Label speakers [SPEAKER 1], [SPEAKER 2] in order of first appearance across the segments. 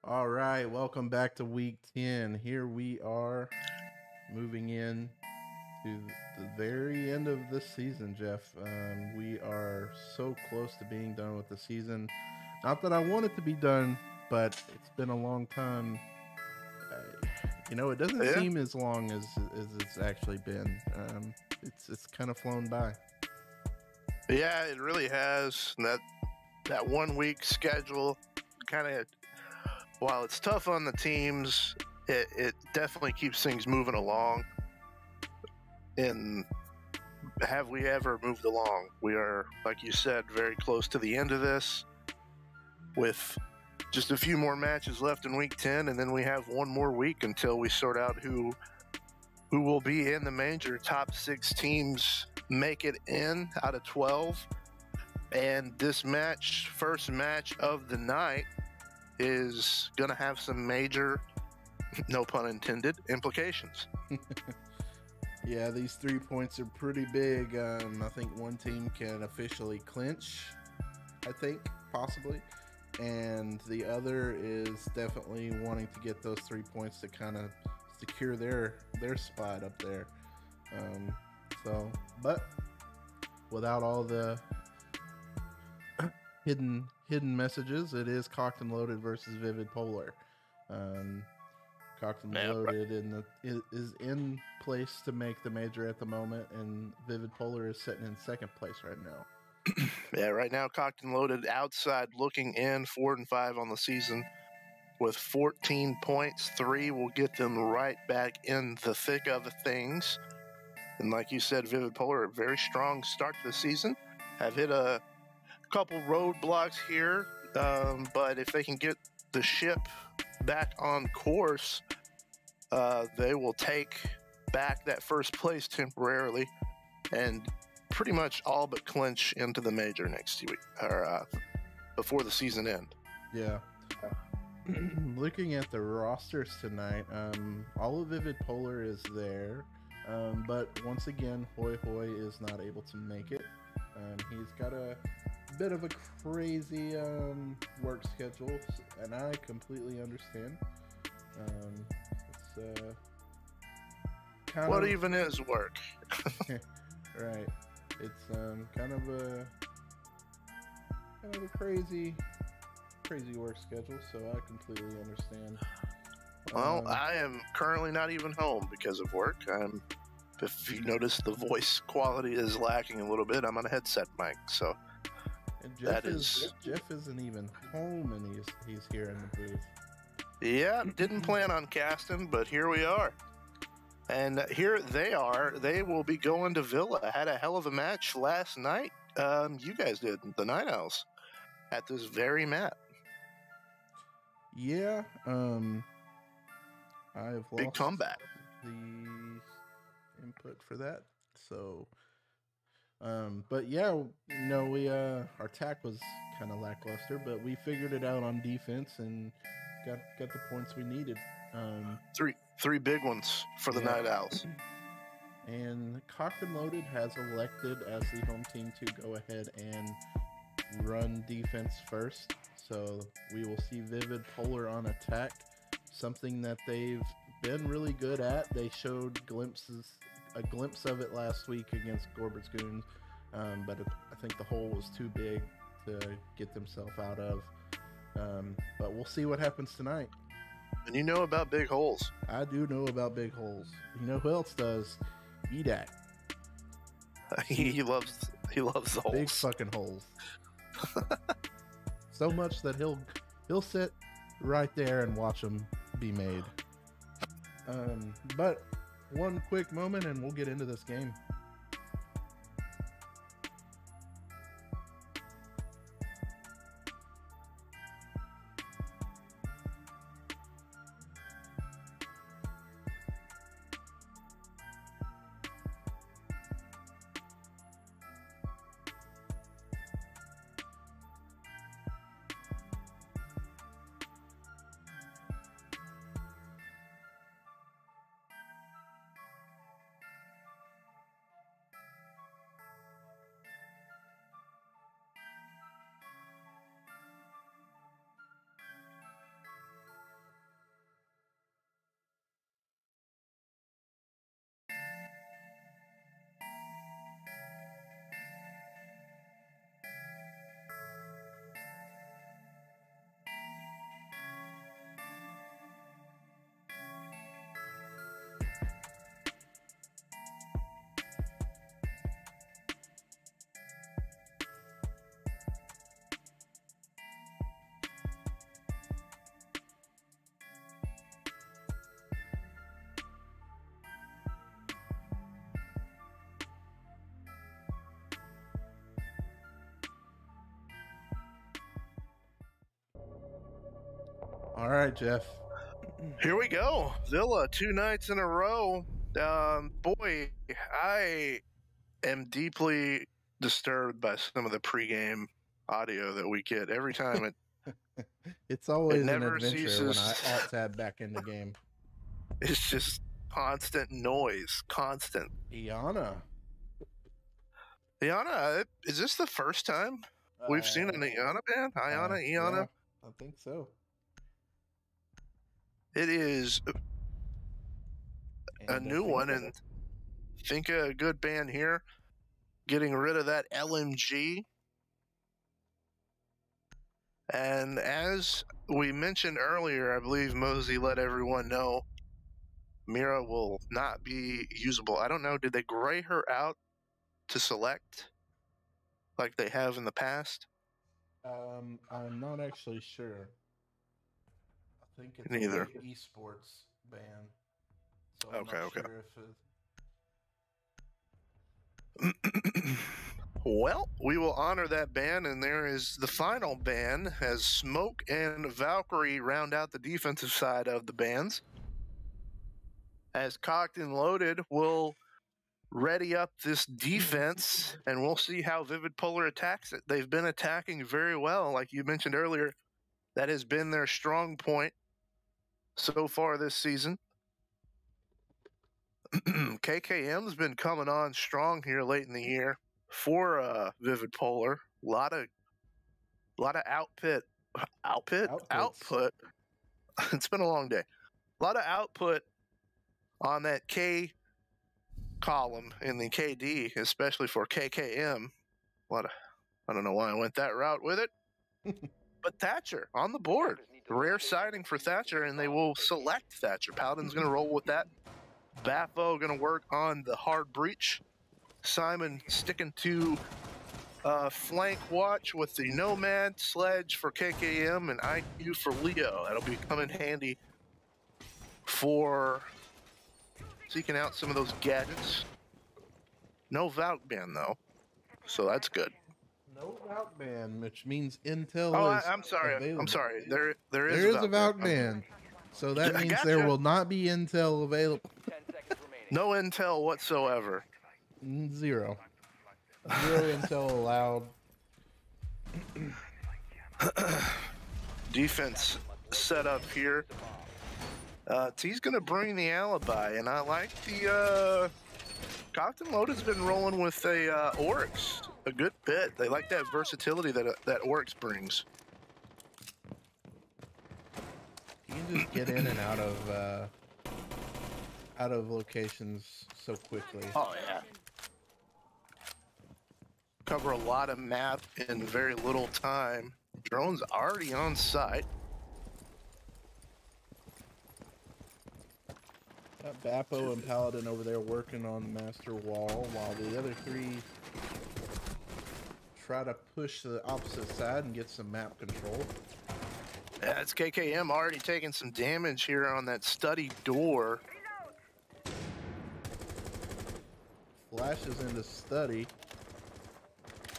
[SPEAKER 1] All right, welcome back to week 10. Here we are moving in to the very end of the season, Jeff. We are so close to being done with the season. Not that I want it to be done, but it's been a long time. It doesn't
[SPEAKER 2] Yeah,
[SPEAKER 1] seem as long as it's actually been. It's kind of flown by.
[SPEAKER 2] yeah, it really has. And that 1 week schedule kind of, while it's tough on the teams, it definitely keeps things moving along. And have we ever moved along? We are, like you said, very close to the end of this, with just a few more matches left in week 10, and then we have one more week until we sort out who will be in the major. Top 6 teams make it in out of 12. And this match, first match of the night, is going to have some major, no pun intended, implications.
[SPEAKER 1] Yeah, these 3 points are pretty big. I think one team can officially clinch, I think, possibly. And the other is definitely wanting to get those 3 points to kind of secure their spot up there. Um, but without all the hidden messages, it is Cocked and Loaded versus Vivid Polar. Um, Cocked and
[SPEAKER 2] Yeah,
[SPEAKER 1] Loaded is in place to make the major at the moment, and Vivid Polar is sitting in second place right now.
[SPEAKER 2] yeah. Right now, Cocked and Loaded outside, looking in 4-5 on the season with 14 points. 3 will get them right back in the thick of things. And like you said, Vivid Polar, a very strong start to the season. Have hit a couple roadblocks here, but if they can get the ship back on course, they will take back that first place temporarily and pretty much all but clinch into the major next week, or before the season end.
[SPEAKER 1] Yeah. Looking at the rosters tonight, all of Vivid Polar is there, but once again, Hoi Hoi is not able to make it. He's got a bit of a crazy work schedule, and I completely understand. It's kind
[SPEAKER 2] What
[SPEAKER 1] of
[SPEAKER 2] even is work?
[SPEAKER 1] right. It's kind of a crazy work schedule, so I completely understand.
[SPEAKER 2] Well, I am currently not even home because of work. If you notice, the voice quality is lacking a little bit. I'm on a headset mic, so
[SPEAKER 1] And
[SPEAKER 2] that is.
[SPEAKER 1] Jeff isn't even home, and he's here in the booth.
[SPEAKER 2] Yeah, didn't plan on casting, but here we are. And here they are. They will be going to Villa. Had a hell of a match last night. You guys did, the Night Owls, at this very mat.
[SPEAKER 1] Yeah, I've
[SPEAKER 2] Big
[SPEAKER 1] lost
[SPEAKER 2] comeback.
[SPEAKER 1] the input for that. So, but yeah, we our attack was kind of lackluster, but we figured it out on defense and got the points we needed.
[SPEAKER 2] Three big ones for the
[SPEAKER 1] Yeah.
[SPEAKER 2] Night Owls.
[SPEAKER 1] And Cocked and Loaded has elected as the home team to go ahead and run defense first. So we will see Vivid Polar on attack, something that they've been really good at. They showed a glimpse of it last week against Gorbert's Goons, but I think the hole was too big to get themselves out of. But we'll see what happens tonight.
[SPEAKER 2] And you know about big holes.
[SPEAKER 1] I do know about big holes. You know who else does? EDAC.
[SPEAKER 2] he loves the holes.
[SPEAKER 1] Big fucking holes. So much that he'll sit right there and watch them be made. But one quick moment and we'll get into this game. All right, Jeff.
[SPEAKER 2] Here we go. Villa, 2 nights in a row. Boy, I am deeply disturbed by some of the pregame audio that we get every time.
[SPEAKER 1] It's always an
[SPEAKER 2] never
[SPEAKER 1] adventure when I
[SPEAKER 2] ceases.
[SPEAKER 1] alt tab back in the game.
[SPEAKER 2] It's just constant noise, constant.
[SPEAKER 1] Iana.
[SPEAKER 2] Iana, is this the first time we've seen an Iana band? Iana.
[SPEAKER 1] Yeah, I think so.
[SPEAKER 2] It is a
[SPEAKER 1] And
[SPEAKER 2] new one, and think a good band here. Getting rid of that LMG. And as we mentioned earlier, I believe Mosey let everyone know Mira will not be usable. I don't know, did they gray her out to select like they have in the past?
[SPEAKER 1] I'm not actually sure. I think it's
[SPEAKER 2] Neither.
[SPEAKER 1] an esports ban. So
[SPEAKER 2] Okay,
[SPEAKER 1] not
[SPEAKER 2] okay.
[SPEAKER 1] sure if
[SPEAKER 2] Well, we will honor that ban, and there is the final ban as Smoke and Valkyrie round out the defensive side of the bans. As Cocked and Loaded will ready up this defense, and we'll see how Vivid Polar attacks it. They've been attacking very well, like you mentioned earlier. That has been their strong point so far this season. KKM's been coming on strong here late in the year for Vivid Polar. A lot of output. It's been a long day. A lot of output on that K column in the KD, especially for KKM. I don't know why I went that route with it. But Thatcher on the board. Rare sighting for Thatcher, and they will select Thatcher. Paladin's going to roll with that. Baffo going to work on the hard breach. Simon sticking to flank watch with the Nomad Sledge for KKM and IQ for Leo. That'll be coming handy for seeking out some of those gadgets. No Valk ban though, so that's good.
[SPEAKER 1] no Valk ban, which means Intel is
[SPEAKER 2] I'm sorry.
[SPEAKER 1] available.
[SPEAKER 2] I'm sorry. There
[SPEAKER 1] There is a Valk ban. So that means
[SPEAKER 2] Gotcha.
[SPEAKER 1] there will not be Intel available.
[SPEAKER 2] No Intel whatsoever.
[SPEAKER 1] Zero Intel allowed.
[SPEAKER 2] Defense set up here. T's going to bring the alibi, and I like the Cocked and Loaded's been rolling with a Oryx a good bit. They like that versatility that Oryx brings.
[SPEAKER 1] You can just get in and out of locations so quickly.
[SPEAKER 2] Oh yeah. Cover a lot of map in very little time. Drone's already on site.
[SPEAKER 1] Got Bappo and Paladin over there working on the master wall, while the other three try to push to the opposite side and get some map control.
[SPEAKER 2] Yeah, it's KKM already taking some damage here on that study door.
[SPEAKER 1] Flashes into study.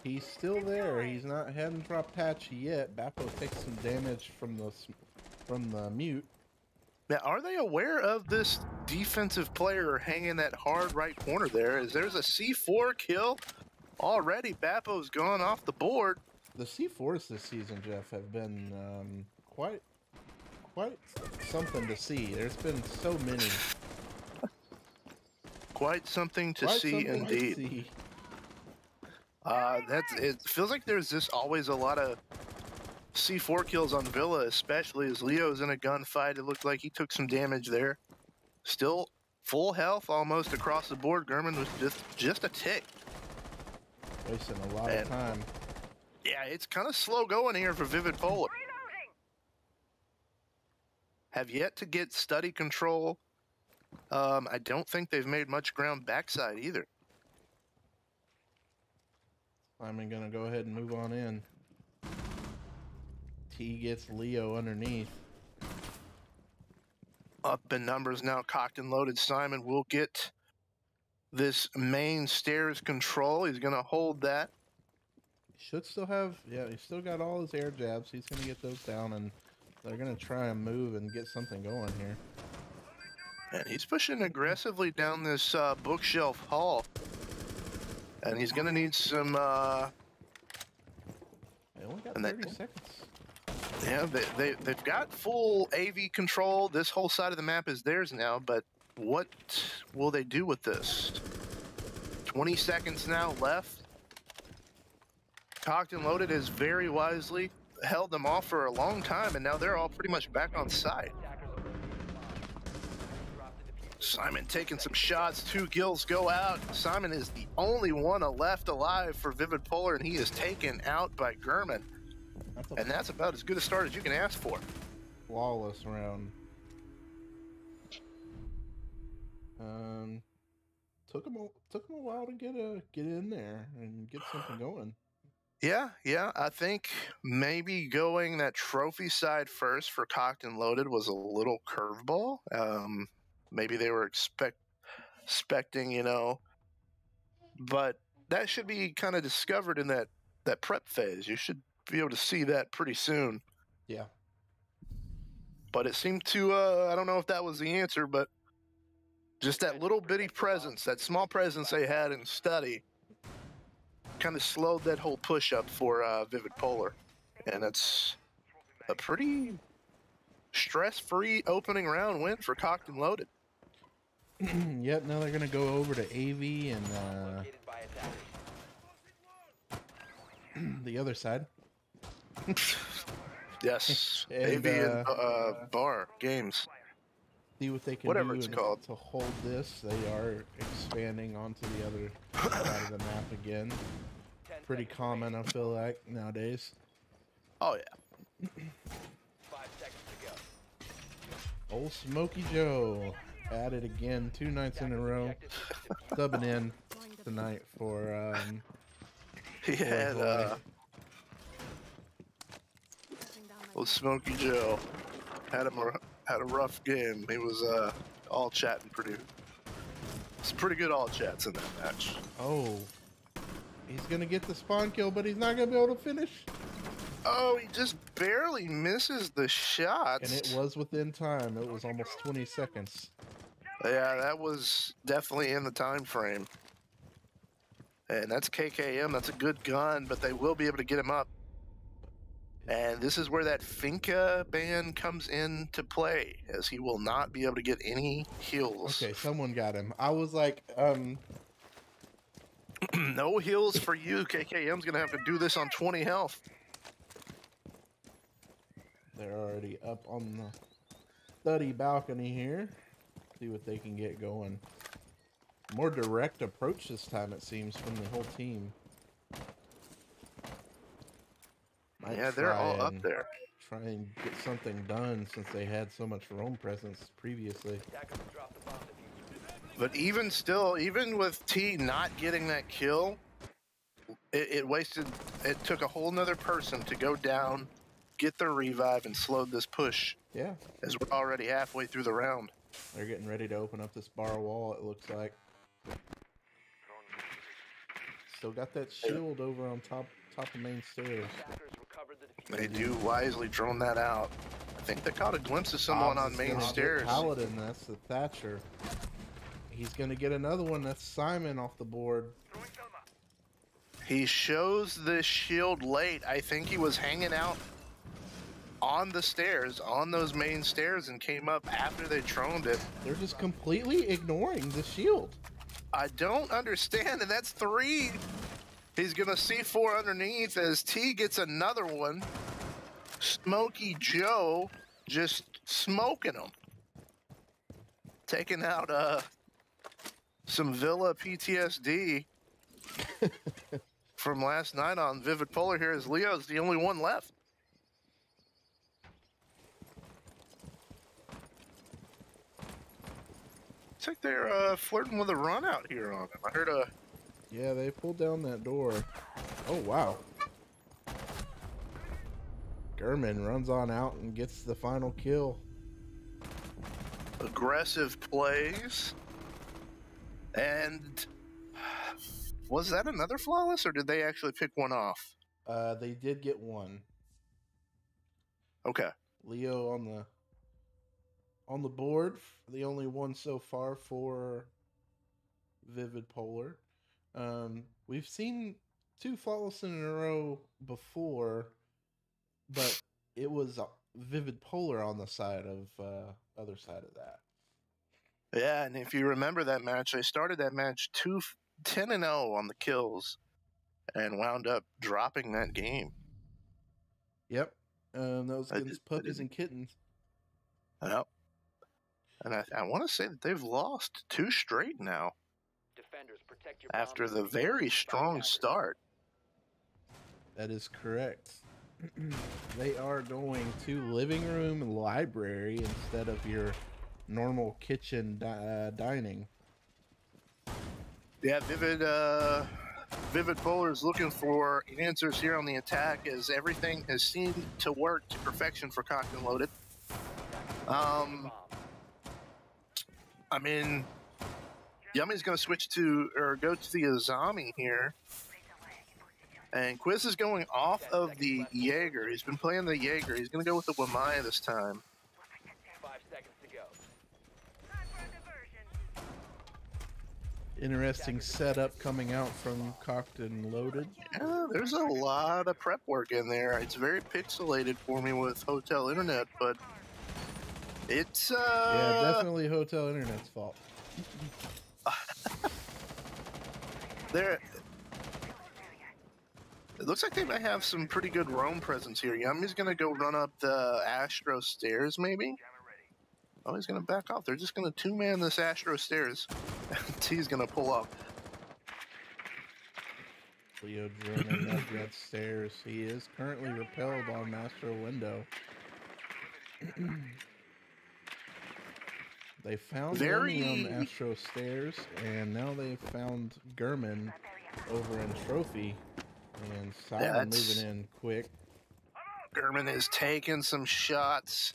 [SPEAKER 1] He's still there. He's not hadn't dropped patch yet. Bappo takes some damage from the mute.
[SPEAKER 2] Now, are they aware of this defensive player hanging that hard right corner there? There's a C4 kill already. Bappo's gone off the board.
[SPEAKER 1] The C4s this season, Jeff, have been quite something to see. There's been so many.
[SPEAKER 2] Quite something to see, indeed. It feels like there's just always a lot of C4 kills on Villa, especially as Leo's in a gunfight. It looked like he took some damage there. Still full health almost across the board. Gurman was just a tick.
[SPEAKER 1] Wasting a lot of time.
[SPEAKER 2] Yeah, it's kind of slow going here for Vivid Polar. Have yet to get study control. I don't think they've made much ground backside either.
[SPEAKER 1] I'm gonna go ahead and move on in. T gets Leo underneath.
[SPEAKER 2] Up in numbers now, Cocked and Loaded. Simon will get this main stairs control. He's going to hold that.
[SPEAKER 1] Should still have, yeah, he's still got all his air jabs. He's going to get those down and They're gonna try and move and get something going here.
[SPEAKER 2] And he's pushing aggressively down this bookshelf hall. And he's going to need some...
[SPEAKER 1] They only got 30 seconds.
[SPEAKER 2] Yeah, they've got full AV control. This whole side of the map is theirs now, but what will they do with this? 20 seconds now left. Cocked and Loaded has very wisely held them off for a long time, and now they're all pretty much back on site. Simon taking some shots, 2 kills go out. Simon is the only one left alive for Vivid Polar, and he is taken out by German. And that's about as good a start as you can ask for.
[SPEAKER 1] Flawless round. Took him a while to get in there and get something going.
[SPEAKER 2] Yeah, I think maybe going that trophy side first for Cocked and Loaded was a little curveball. Maybe they were expecting, you know, but that should be kind of discovered in that prep phase. You should be able to see that pretty soon.
[SPEAKER 1] Yeah.
[SPEAKER 2] But it seemed to, I don't know if that was the answer, but just that little bitty presence, that small presence they had in study kind of slowed that whole push up for Vivid Polar. And that's a pretty stress-free opening round win for Cocked and Loaded.
[SPEAKER 1] Yep, now they're going to go over to AV and the other side.
[SPEAKER 2] Yes,
[SPEAKER 1] and,
[SPEAKER 2] AV and Bar Games.
[SPEAKER 1] See what they can
[SPEAKER 2] whatever
[SPEAKER 1] do
[SPEAKER 2] it's called.
[SPEAKER 1] To hold this. They are expanding onto the other side of the map again. Pretty common, I feel like, nowadays.
[SPEAKER 2] Oh, yeah.
[SPEAKER 3] 5 seconds to go.
[SPEAKER 1] Old Smokey Joe at it again, 2 nights in a row. Subbing in tonight for
[SPEAKER 2] He had old Smokey Joe had a rough game. He was all chatting some pretty good all chats in that match.
[SPEAKER 1] Oh, he's gonna get the spawn kill, but he's not gonna be able to finish.
[SPEAKER 2] Oh, he just barely misses the shots.
[SPEAKER 1] And it was within time. It was almost 20 seconds.
[SPEAKER 2] Yeah, that was definitely in the time frame. And that's KKM. That's a good gun, but they will be able to get him up. And this is where that Finka ban comes into play, as he will not be able to get any heals.
[SPEAKER 1] Okay, someone got him. I was like,
[SPEAKER 2] no heals for you. KKM's going to have to do this on 20 health.
[SPEAKER 1] They're already up on the study balcony here. See what they can get going. More direct approach this time, it seems, from the whole team.
[SPEAKER 2] Yeah, they're all up there.
[SPEAKER 1] Try and get something done since they had so much roam presence previously.
[SPEAKER 2] But even still, even with T not getting that kill, it took a whole nother person to go down, get their revive, and slowed this push.
[SPEAKER 1] Yeah.
[SPEAKER 2] As we're already halfway through the round.
[SPEAKER 1] They're getting ready to open up this bar wall, it looks like. Still got that shield over on top of main stairs.
[SPEAKER 2] They do wisely drone that out. I think they caught a glimpse of someone on main stairs.
[SPEAKER 1] Paladin, that's the Thatcher. He's gonna get another one. That's Simon off the board.
[SPEAKER 2] He shows the shield late. I think he was hanging out on the stairs, on those main stairs, and came up after they droned it.
[SPEAKER 1] They're just completely ignoring the shield.
[SPEAKER 2] I don't understand, and that's 3. He's gonna C4 underneath as T gets another one. Smokey Joe just smoking him. Taking out some Villa PTSD from last night on Vivid Polar here, as Leo's the only one left. Looks like they're flirting with a run out here on him. I heard a...
[SPEAKER 1] Yeah, they pulled down that door. Oh, wow. German runs on out and gets the final kill.
[SPEAKER 2] Aggressive plays. And was that another flawless, or did they actually pick one off?
[SPEAKER 1] They did get one.
[SPEAKER 2] Okay.
[SPEAKER 1] Leo on the board, the only one so far for Vivid Polar. We've seen 2 flawless in a row before, but it was Vivid Polar on the side of other side of that.
[SPEAKER 2] Yeah, and if you remember that match, they started that match 10-0 on the kills and wound up dropping that game.
[SPEAKER 1] Yep. That was against Puppies and Kittens.
[SPEAKER 2] Yep. And I want to say that they've lost 2 straight now
[SPEAKER 3] Defenders, protect your
[SPEAKER 2] after
[SPEAKER 3] bombs
[SPEAKER 2] the
[SPEAKER 3] and
[SPEAKER 2] very
[SPEAKER 3] defuse
[SPEAKER 2] strong
[SPEAKER 3] attackers.
[SPEAKER 2] start.
[SPEAKER 1] That is correct. They are going to living room and library instead of your normal kitchen dining.
[SPEAKER 2] Yeah, Vivid Polar is looking for answers here on the attack as everything has seemed to work to perfection for Cocked and Loaded.
[SPEAKER 3] Bomb.
[SPEAKER 2] I mean, Yummy's going to switch to, or go to the Azami here. And Quiz is going off of the Jaeger. He's been playing the Jaeger. He's going to go with the Wamaya this time.
[SPEAKER 3] 5 seconds to go.
[SPEAKER 1] Interesting setup coming out from Cocked and Loaded.
[SPEAKER 2] Yeah, there's a lot of prep work in there. It's very pixelated for me with Hotel Internet, but it's
[SPEAKER 1] Yeah, definitely Hotel Internet's fault.
[SPEAKER 2] there. It looks like they might have some pretty good roam presence here. Yummy's gonna go run up the Astro stairs, maybe. Oh, he's gonna back off. They're just gonna 2-man this Astro stairs. T's gonna pull up.
[SPEAKER 1] Leo droning up that stairs. He is currently repelled on Master Window. They found Yummy on the Astro stairs, and now they've found Gurman over in Trophy. And Simon moving in quick.
[SPEAKER 2] Gurman is taking some shots,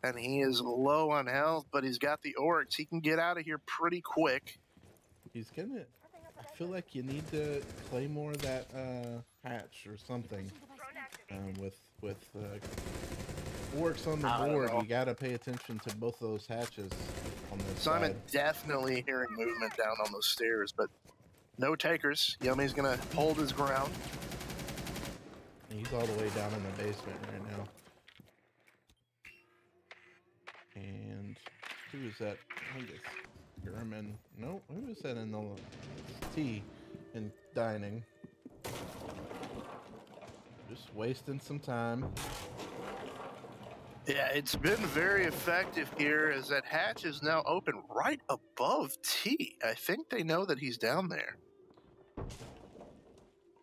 [SPEAKER 2] and he is low on health, but he's got the Oryx. He can get out of here pretty quick.
[SPEAKER 1] He's gonna. I feel like you need to play more of that hatch or something. With Oryx on the board, you gotta pay attention to both those hatches on this
[SPEAKER 2] Simon
[SPEAKER 1] side.
[SPEAKER 2] definitely hearing movement down on those stairs, but no takers. Yummy's gonna hold his ground.
[SPEAKER 1] He's all the way down in the basement right now. And who is that? I think it's Gurman. No, who is that in the tea and dining? Just wasting some time.
[SPEAKER 2] Yeah, it's been very effective here as that hatch is now open right above T. I think they know that he's down there.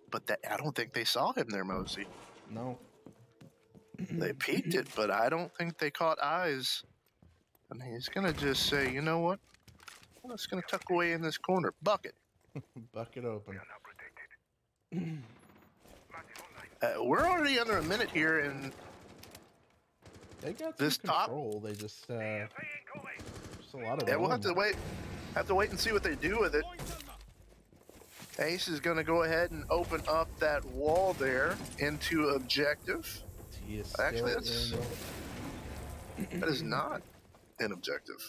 [SPEAKER 2] But I don't think they saw him there, Mosey.
[SPEAKER 1] No.
[SPEAKER 2] They peeked it, but I don't think they caught eyes. And he's going to just say, you know what? I'm just going to tuck away in this corner. Bucket.
[SPEAKER 1] Bucket open.
[SPEAKER 2] We're already under a minute here, and
[SPEAKER 1] They got
[SPEAKER 2] this
[SPEAKER 1] some control. They just a lot of.
[SPEAKER 2] Yeah, we'll have to wait. Have to wait and see what they do with it. Ace is going to go ahead and open up that wall there into objective. Actually, that is not an objective.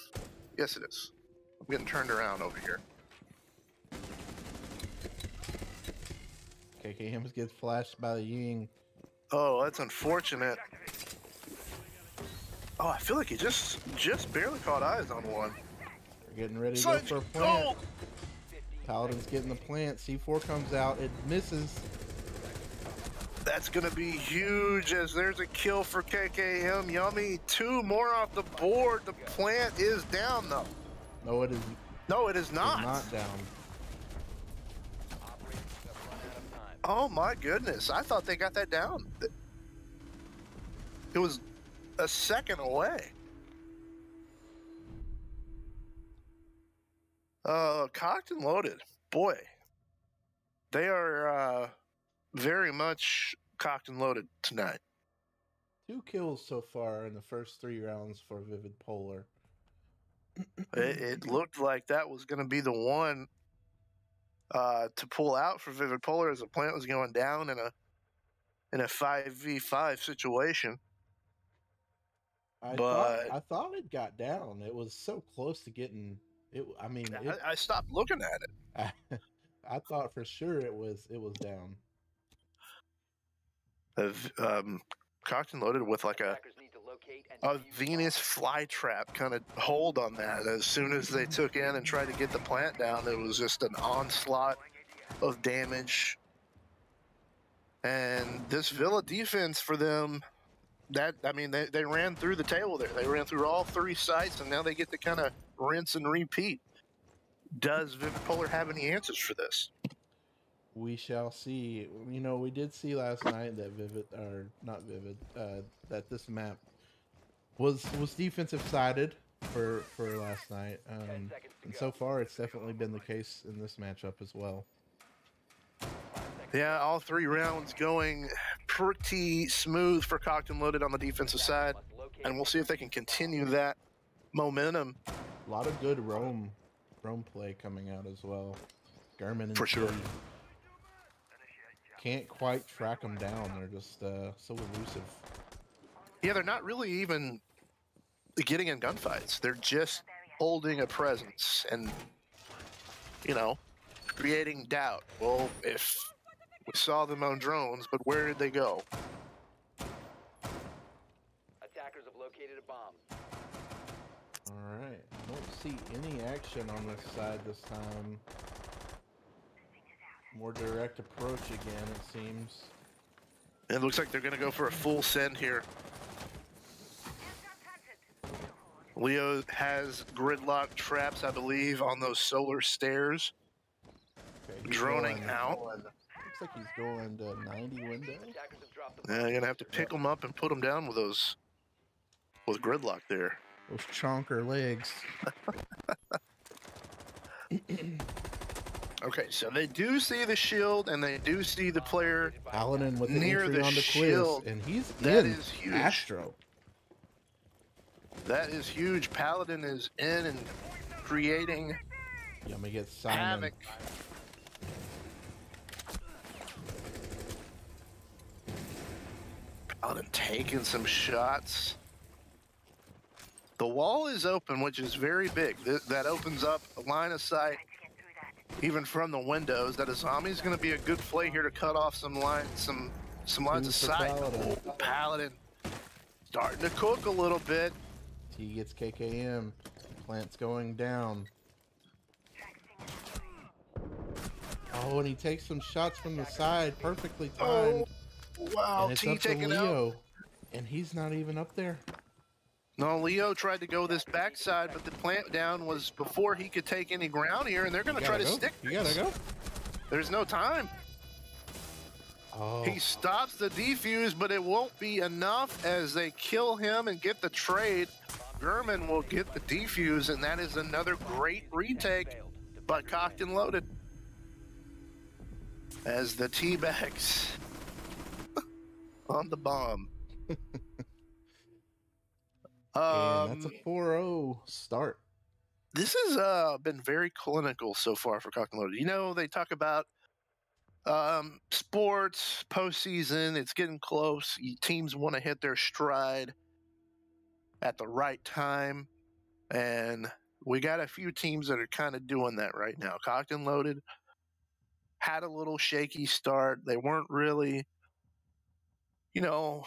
[SPEAKER 2] Yes, it is. I'm getting turned around over here.
[SPEAKER 1] KKM gets flashed by the Ying.
[SPEAKER 2] Oh, that's unfortunate. Oh, I feel like he just barely caught eyes on one.
[SPEAKER 1] They're getting ready to go for a plant. Paladin's getting the plant. C4 comes out. It misses.
[SPEAKER 2] That's going to be huge as there's a kill for KKM. Yummy. 2 more off the board. The plant is down, though.
[SPEAKER 1] No, it is.
[SPEAKER 2] No, it is not.
[SPEAKER 1] It's not down.
[SPEAKER 2] Oh, my goodness. I thought they got that down. It was a second away. Cocked and Loaded. Boy, they are very much cocked and loaded tonight.
[SPEAKER 1] 2 kills so far in the first 3 rounds for Vivid Polar.
[SPEAKER 2] It looked like that was going to be the one to pull out for Vivid Polar as the plant was going down in a 5v5 situation. But
[SPEAKER 1] I thought it got down. It was so close to getting it. I mean,
[SPEAKER 2] I stopped looking at it.
[SPEAKER 1] I thought for sure it was down.
[SPEAKER 2] Cocked and loaded with like a
[SPEAKER 3] Attackers need to locate and defuse
[SPEAKER 2] Venus flytrap kind of hold on that. As soon as they took in and tried to get the plant down, it was just an onslaught of damage. And this Villa defense for them, they ran through the table there. They ran through all 3 sites, and now they get to kind of rinse and repeat. Does Vivid Polar have any answers for this?
[SPEAKER 1] We shall see. You know, we did see last night that that this map was defensive sided for last night. And so far, it's definitely been the case in this matchup as well.
[SPEAKER 2] Yeah, all 3 rounds going pretty smooth for Cocked and Loaded on the defensive side, and we'll see if they can continue that momentum.
[SPEAKER 1] A lot of good roam play coming out as well. German and
[SPEAKER 2] For sure.
[SPEAKER 1] T can't quite track them down. They're just so elusive.
[SPEAKER 2] Yeah, they're not really even getting in gunfights. They're just holding a presence and, you know, creating doubt. Well, if we saw them on drones, but where did they go?
[SPEAKER 3] Attackers have located a bomb.
[SPEAKER 1] All right. I don't see any action on this side this time. More direct approach again, it seems.
[SPEAKER 2] It looks like they're going to go for a full send here. Leo has gridlock traps, I believe, on those solar stairs.
[SPEAKER 1] Okay,
[SPEAKER 2] Droning out.
[SPEAKER 1] Looks like he's going to 90 window.
[SPEAKER 3] Attackers have dropped the
[SPEAKER 2] Yeah, you're going to have to pick them up and put them down with those, with gridlock there.
[SPEAKER 1] Those chonker legs.
[SPEAKER 2] Okay, so they do see the shield and they do see the player.
[SPEAKER 1] Paladin with an
[SPEAKER 2] Near
[SPEAKER 1] entry
[SPEAKER 2] the
[SPEAKER 1] on the
[SPEAKER 2] shield.
[SPEAKER 1] quiz, and he's
[SPEAKER 2] That
[SPEAKER 1] in
[SPEAKER 2] is huge.
[SPEAKER 1] Astro.
[SPEAKER 2] That is huge. Paladin is in and creating
[SPEAKER 1] Yummy gets Simon.
[SPEAKER 2] havoc. Paladin taking some shots. The wall is open, which is very big. That opens up a line of sight, even from the windows. That a zombie's going to be a good play here to cut off some lines, some lines of
[SPEAKER 1] Two for
[SPEAKER 2] sight.
[SPEAKER 1] Paladin.
[SPEAKER 2] Oh, Paladin starting to cook a little bit.
[SPEAKER 1] T gets KKM. Plant's going down. Oh, and he takes some shots from the side, perfectly timed.
[SPEAKER 2] Oh, wow.
[SPEAKER 1] and it's
[SPEAKER 2] T
[SPEAKER 1] up to
[SPEAKER 2] taking out.
[SPEAKER 1] Leo, and he's not even up there.
[SPEAKER 2] No, Leo tried to go this backside, but the plant down was before he could take any ground here, and they're going to
[SPEAKER 1] You
[SPEAKER 2] try
[SPEAKER 1] gotta
[SPEAKER 2] to
[SPEAKER 1] go.
[SPEAKER 2] stick.
[SPEAKER 1] You gotta go.
[SPEAKER 2] There's no time.
[SPEAKER 1] Oh,
[SPEAKER 2] He stops the defuse, but it won't be enough as they kill him and get the trade. German will get the defuse, and that is another great retake by Cocked and Loaded. As the teabags on the bomb.
[SPEAKER 1] and that's a 4-0 start.
[SPEAKER 2] This has been very clinical so far for Cocked and Loaded. You know, they talk about sports, postseason, it's getting close. Teams want to hit their stride at the right time. And we got a few teams that are kind of doing that right now. Cocked and Loaded had a little shaky start. They weren't really, you know,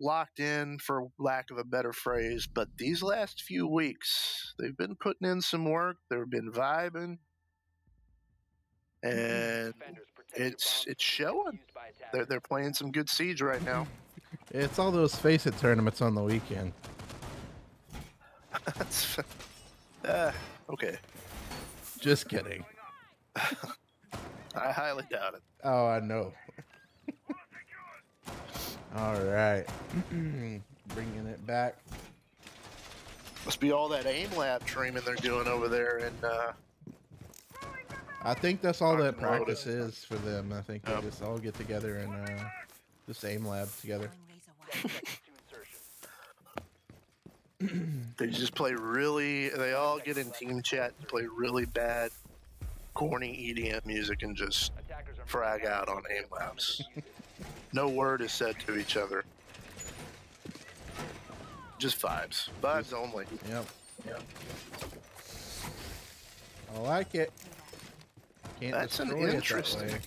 [SPEAKER 2] locked in, for lack of a better phrase. But these last few weeks, they've been putting in some work. They've been vibing. And it's showing. They're playing some good Siege right now.
[SPEAKER 1] It's all those Face It tournaments on the weekend.
[SPEAKER 2] That's okay.
[SPEAKER 1] Just kidding.
[SPEAKER 2] I highly doubt it.
[SPEAKER 1] Oh, I know. All right. Bringing it back.
[SPEAKER 2] Must be all that aim lab training they're doing over there, and
[SPEAKER 1] I think that's all that
[SPEAKER 2] Cocked and Loaded.
[SPEAKER 1] practice is for them. I think they just all get together and just aim lab together.
[SPEAKER 2] they just play really. They all get in team chat and play really bad, corny EDM music and just frag out on aim labs. No word is said to each other. Just vibes. Vibes only.
[SPEAKER 1] Yep. I like it. Can't
[SPEAKER 2] That's an
[SPEAKER 1] destroy it that
[SPEAKER 2] interesting,
[SPEAKER 1] way.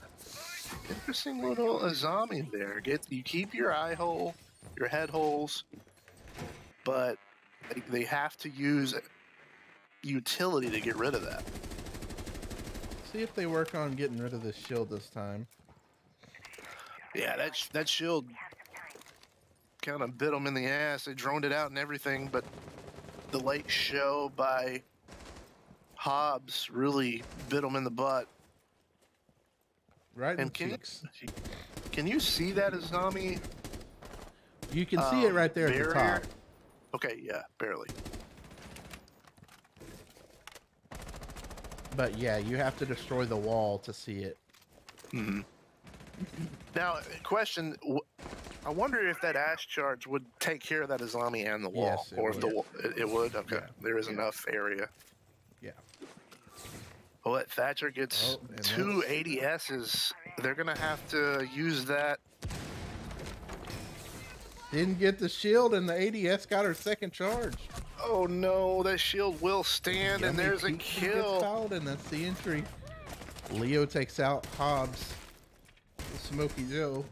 [SPEAKER 2] interesting little Azami there. You keep your eye hole, your head holes, but they have to use utility to get rid of that.
[SPEAKER 1] See if they work on getting rid of this shield this time.
[SPEAKER 2] Yeah, that shield kind of bit them in the ass. They droned it out and everything, but the late show by Hobbs really bit them in the butt.
[SPEAKER 1] Right in
[SPEAKER 2] And
[SPEAKER 1] the cheeks.
[SPEAKER 2] can you see that Azami?
[SPEAKER 1] You can see it right there at the
[SPEAKER 2] barrier?
[SPEAKER 1] top.
[SPEAKER 2] Okay, yeah, barely.
[SPEAKER 1] But yeah, you have to destroy the wall to see it.
[SPEAKER 2] Mm-hmm. Now, question: I wonder if that ash charge would take care of that Azami and the wall,
[SPEAKER 1] Yes, it
[SPEAKER 2] or if
[SPEAKER 1] would.
[SPEAKER 2] the wall it would. Okay,
[SPEAKER 1] Yeah.
[SPEAKER 2] there is enough area.
[SPEAKER 1] Yeah.
[SPEAKER 2] Well, Thatcher gets
[SPEAKER 1] Oh, and
[SPEAKER 2] two ADSs. They're gonna have to use that.
[SPEAKER 1] Didn't get the shield, and the ADS got her second charge.
[SPEAKER 2] Oh no, that shield will stand, and
[SPEAKER 1] Yummy
[SPEAKER 2] there's a
[SPEAKER 1] Pizza gets
[SPEAKER 2] kill.
[SPEAKER 1] fouled, and that's the entry. Leo takes out Hobbs. Smokey Joe.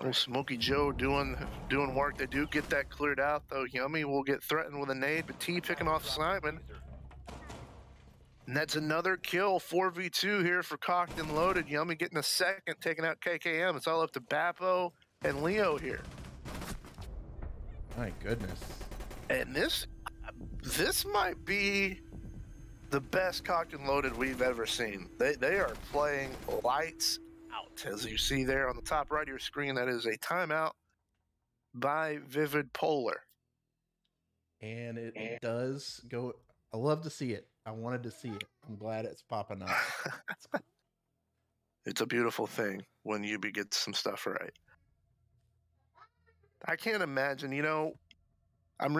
[SPEAKER 2] Oh, Smokey Joe doing work. They do get that cleared out though. Yummy will get threatened with a nade, but T picking off Simon. And that's another kill, 4v2 here for Cocked and Loaded. Yummy getting a second, taking out KKM. It's all up to Bappo and Leo here.
[SPEAKER 1] My goodness.
[SPEAKER 2] And this might be the best Cocked and Loaded we've ever seen. They are playing lights out. As you see there on the top right of your screen, that is a timeout by Vivid Polar.
[SPEAKER 1] And it does go. I love to see it. I wanted to see it. I'm glad it's popping up.
[SPEAKER 2] It's a beautiful thing when Yubi gets some stuff right. I can't imagine,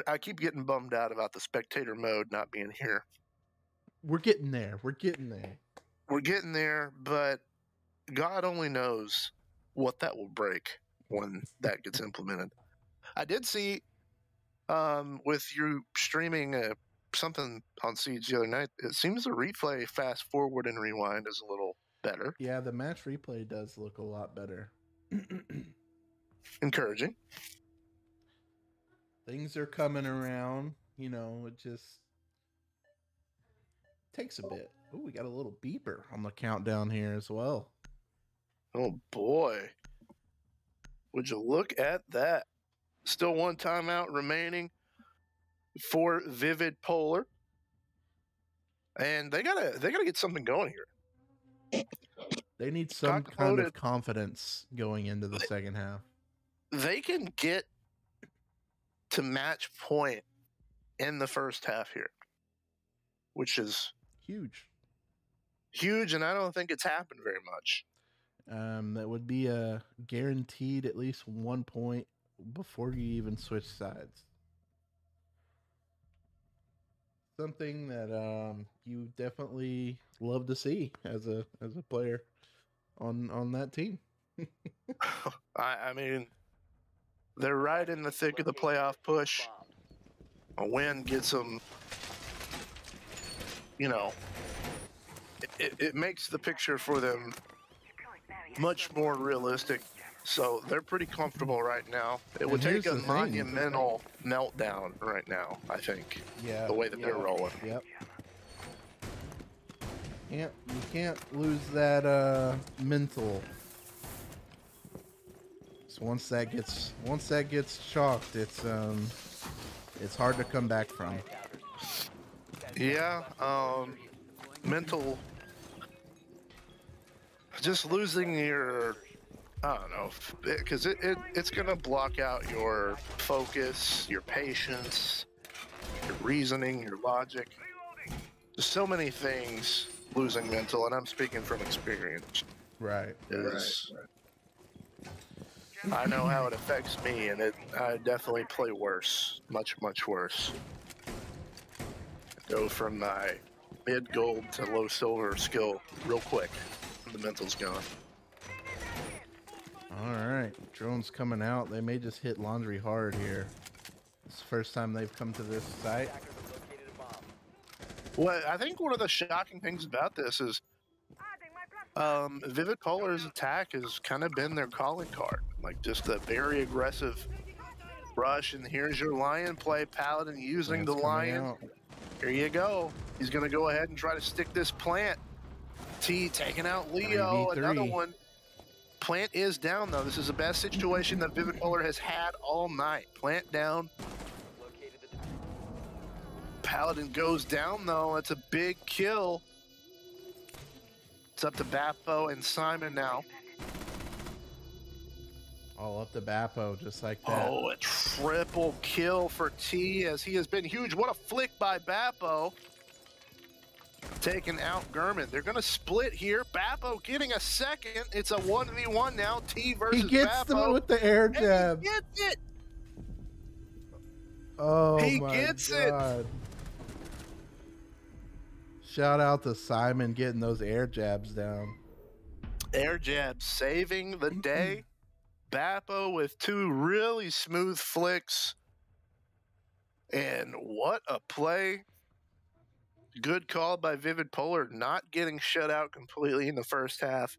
[SPEAKER 2] I keep getting bummed out about the spectator mode not being here.
[SPEAKER 1] We're getting there. We're getting there.
[SPEAKER 2] We're getting there, but God only knows what that will break when that gets implemented. I did see with you streaming something on Siege the other night, it seems the replay fast forward and rewind is a little better.
[SPEAKER 1] Yeah, the match replay does look a lot better.
[SPEAKER 2] Encouraging.
[SPEAKER 1] Things are coming around. It just takes a bit. Oh, we got a little beeper on the countdown here as well.
[SPEAKER 2] Oh boy. Would you look at that? Still one timeout remaining for Vivid Polar. And they gotta get something going here.
[SPEAKER 1] They need some
[SPEAKER 2] Cocked
[SPEAKER 1] kind
[SPEAKER 2] Loaded.
[SPEAKER 1] of confidence going into the second half.
[SPEAKER 2] They can get to match point in the first half here, which is
[SPEAKER 1] Huge.
[SPEAKER 2] and I don't think it's happened very much.
[SPEAKER 1] That would be a guaranteed at least 1 point before you even switch sides. Something that you definitely love to see as a player on that team.
[SPEAKER 2] I mean, they're right in the thick of the playoff push. A win gets them, it makes the picture for them much more realistic. So they're pretty comfortable right now. It would
[SPEAKER 1] And
[SPEAKER 2] take
[SPEAKER 1] here's
[SPEAKER 2] a
[SPEAKER 1] the thing.
[SPEAKER 2] monumental meltdown right now, I think,
[SPEAKER 1] Yeah.
[SPEAKER 2] the way that they're rolling.
[SPEAKER 1] Yep. You can't lose that mental. So once that gets chalked, it's hard to come back from.
[SPEAKER 2] Yeah, mental. Just losing your, I don't know, because it's gonna block out your focus, your patience, your reasoning, your logic. There's so many things losing mental, and I'm speaking from experience.
[SPEAKER 1] Right.
[SPEAKER 2] I know how it affects me, and I definitely play worse, much worse. Go from my mid gold to low silver skill real quick. The mental's gone.
[SPEAKER 1] All right, drones coming out. They may just hit laundry hard here. It's the first time they've come to this site.
[SPEAKER 3] Attackers have located a bomb.
[SPEAKER 2] Well, I think one of the shocking things about this is Vivid Polar's attack has kind of been their calling card. Like just a very aggressive rush. And here's your Lion play. Paladin using the
[SPEAKER 1] Plant's coming
[SPEAKER 2] Lion.
[SPEAKER 1] out.
[SPEAKER 2] Here you go. He's going to go ahead and try to stick this plant. T taking out Leo.
[SPEAKER 1] 3v3.
[SPEAKER 2] Another one. Plant is down, though. This is the best situation that Vivid Polar has had all night. Plant down.
[SPEAKER 3] Located the
[SPEAKER 2] Paladin goes down, though. That's a big kill. It's up to Bappo and Simon now.
[SPEAKER 1] All up to Bappo, just like that.
[SPEAKER 2] Oh, a triple kill for T as he has been huge. What a flick by Bappo. Taking out Gurman. They're going to split here. Bappo getting a second. It's a 1v1 now. T versus
[SPEAKER 1] He gets
[SPEAKER 2] Bappo.
[SPEAKER 1] them with the air
[SPEAKER 2] And
[SPEAKER 1] jab.
[SPEAKER 2] he gets it.
[SPEAKER 1] Oh
[SPEAKER 2] He
[SPEAKER 1] my
[SPEAKER 2] gets it.
[SPEAKER 1] God. Shout out to Simon getting those air jabs down.
[SPEAKER 2] Air jab saving the day. Bappo with two really smooth flicks. And what a play. Good call by Vivid Polar, not getting shut out completely in the first half.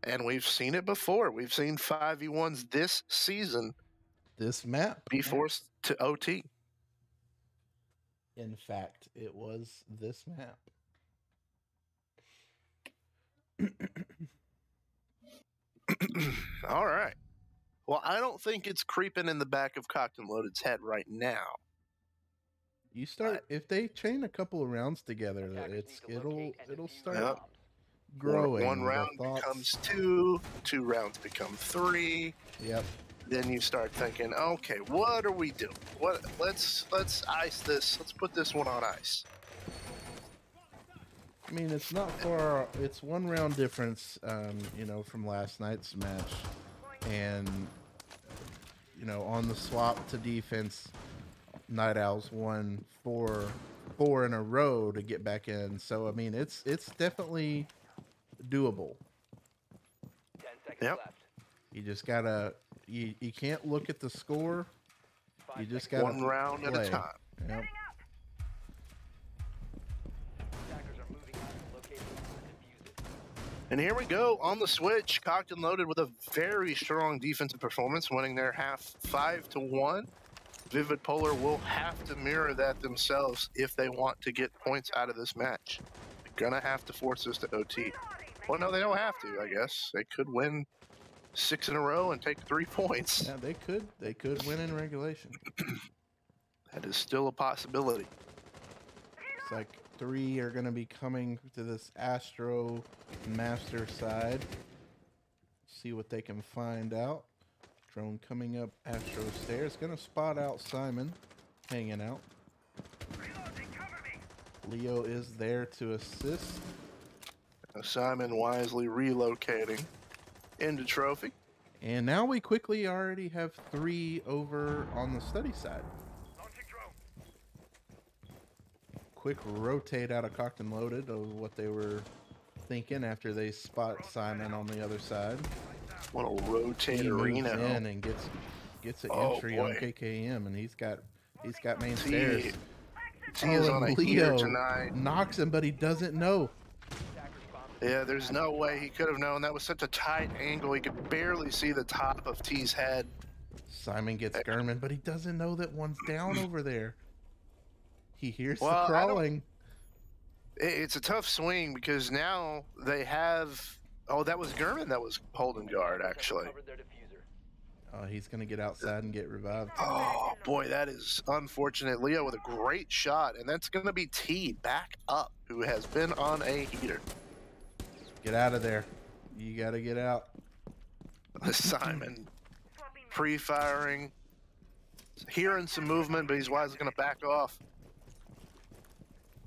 [SPEAKER 2] And we've seen it before. We've seen 5v1s this season
[SPEAKER 1] This map.
[SPEAKER 2] be forced to OT.
[SPEAKER 1] In fact, it was this map.
[SPEAKER 2] All right. Well, I don't think it's creeping in the back of Cocked and Loaded's head right now.
[SPEAKER 1] You start if they chain a couple of rounds together,
[SPEAKER 3] attackers
[SPEAKER 1] it's
[SPEAKER 3] need to locate and
[SPEAKER 1] it'll
[SPEAKER 3] defuse
[SPEAKER 1] start
[SPEAKER 3] the
[SPEAKER 2] Yep.
[SPEAKER 3] bomb.
[SPEAKER 1] growing.
[SPEAKER 2] One
[SPEAKER 1] the
[SPEAKER 2] round
[SPEAKER 1] thoughts-
[SPEAKER 2] becomes two rounds become three.
[SPEAKER 1] Yep.
[SPEAKER 2] Then you start thinking, okay, what are we doing? What? Let's ice this. Let's put this one on ice.
[SPEAKER 1] I mean, it's not far. It's 1 round difference, from last night's match, and on the swap to defense, Night Owls won four in a row to get back in. So I mean, it's definitely doable.
[SPEAKER 3] 10 seconds
[SPEAKER 2] Yep.
[SPEAKER 3] left.
[SPEAKER 1] You just gotta you can't look at the score.
[SPEAKER 3] 5
[SPEAKER 1] You just
[SPEAKER 3] seconds.
[SPEAKER 1] gotta
[SPEAKER 2] One round at a
[SPEAKER 1] play.
[SPEAKER 2] time.
[SPEAKER 1] Yep.
[SPEAKER 3] Attackers are moving out and located the bomb and defuse it.
[SPEAKER 2] And here we go on the switch. Cocked and Loaded with a very strong defensive performance, winning their half 5-1. Vivid Polar will have to mirror that themselves if they want to get points out of this match. They're gonna have to force this to OT. Well, no, they don't have to. I guess they could win 6 in a row and take 3 points.
[SPEAKER 1] Yeah, they could win in regulation.
[SPEAKER 2] That is still a possibility.
[SPEAKER 1] It's like 3 are going to be coming to this Astro Master side. See what they can find out. Drone coming up Astro stairs. Going to spot out Simon hanging out. Leo is there to assist.
[SPEAKER 2] Simon wisely relocating into Trophy.
[SPEAKER 1] And now we quickly already have 3 over on the study side. Quick rotate out of Cocked and Loaded of what they were thinking after they spot Simon on the other side.
[SPEAKER 2] Want to rotate
[SPEAKER 1] He moves
[SPEAKER 2] Reno.
[SPEAKER 1] in and gets an
[SPEAKER 2] Oh,
[SPEAKER 1] entry
[SPEAKER 2] boy.
[SPEAKER 1] on KKM, and he's got main
[SPEAKER 2] T,
[SPEAKER 1] stairs.
[SPEAKER 2] T is
[SPEAKER 1] Oh,
[SPEAKER 2] on a
[SPEAKER 1] and
[SPEAKER 2] heater
[SPEAKER 1] Leo
[SPEAKER 2] tonight.
[SPEAKER 1] knocks him, but he doesn't know.
[SPEAKER 3] Attackers bomb.
[SPEAKER 2] Yeah, there's no way he could have known. That was such a tight angle. He could barely see the top of T's head.
[SPEAKER 1] Simon gets Gurman, but he doesn't know that one's down over there. He hears
[SPEAKER 2] Well,
[SPEAKER 1] the
[SPEAKER 2] I don't-
[SPEAKER 1] crawling.
[SPEAKER 2] It's a tough swing because now they have. Oh, that was Gurman that was holding guard, actually.
[SPEAKER 3] Covered their diffuser.
[SPEAKER 1] He's gonna get outside and get revived.
[SPEAKER 2] Oh, boy, that is unfortunate. Leo with a great shot, and that's going to be T back up, who has been on a heater.
[SPEAKER 1] Get out of there. You gotta get out.
[SPEAKER 2] Simon pre-firing, hearing some movement, but he's wisely going to back off.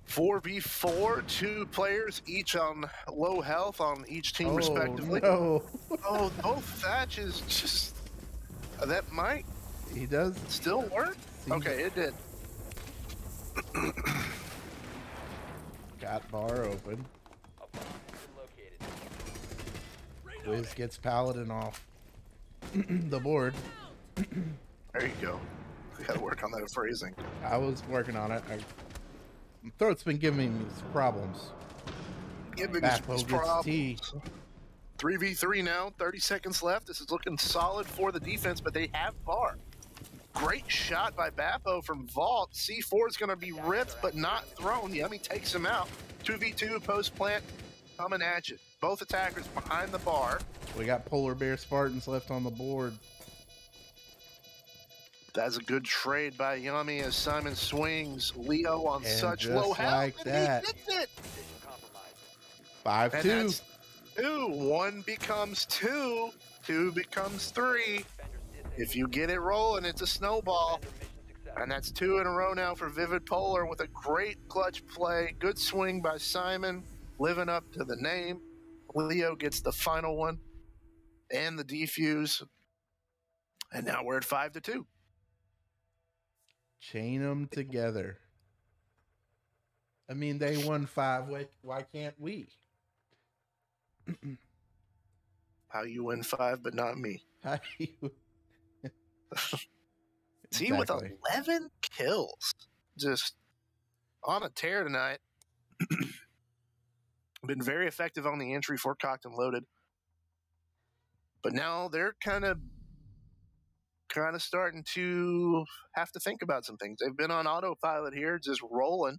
[SPEAKER 2] 4v4, 2 players, each on low health on each team respectively.
[SPEAKER 1] No.
[SPEAKER 2] Oh, both Thatches just... that might
[SPEAKER 1] He does.
[SPEAKER 2] still work? Okay, it did.
[SPEAKER 1] Got bar open.
[SPEAKER 3] A bomb has been located.
[SPEAKER 1] Wiz gets Paladin off the board.
[SPEAKER 2] There you go. We gotta work on that phrasing.
[SPEAKER 1] I was working on it. My throat's been giving me some problems.
[SPEAKER 2] Giving
[SPEAKER 1] Bapo
[SPEAKER 2] us
[SPEAKER 1] gets T.
[SPEAKER 2] 3v3 now, 30 seconds left. This is looking solid for the defense, but they have bar. Great shot by Bapo from Vault. C4 is going to be ripped, but not thrown. Yummy takes him out. 2v2 post plant coming at you. Both attackers behind the bar.
[SPEAKER 1] We got Polar Bear Spartans left on the board.
[SPEAKER 2] That's a good trade by Yummy as Simon swings Leo on
[SPEAKER 1] And
[SPEAKER 2] such
[SPEAKER 1] just
[SPEAKER 2] low health.
[SPEAKER 1] like
[SPEAKER 2] and
[SPEAKER 1] that.
[SPEAKER 2] he gets it.
[SPEAKER 3] Position compromised.
[SPEAKER 1] 5-2.
[SPEAKER 2] And that's 2. 1 becomes 2. 2 becomes 3.
[SPEAKER 3] Defenders disabled.
[SPEAKER 2] If you get it rolling, it's a snowball.
[SPEAKER 3] Defender mission success.
[SPEAKER 2] And that's 2 in a row now for Vivid Polar with a great clutch play. Good swing by Simon, living up to the name. Leo gets the final one and the defuse. And now we're at 5-2.
[SPEAKER 1] Chain them together. I mean, they won 5. Why can't we?
[SPEAKER 2] How you win 5, but not me.
[SPEAKER 1] How do you...
[SPEAKER 2] Team with
[SPEAKER 1] Exactly.
[SPEAKER 2] 11 kills. Just on a tear tonight. Been very effective on the entry for Cocked and Loaded. But now they're kind of starting to have to think about some things. They've been on autopilot here, just rolling.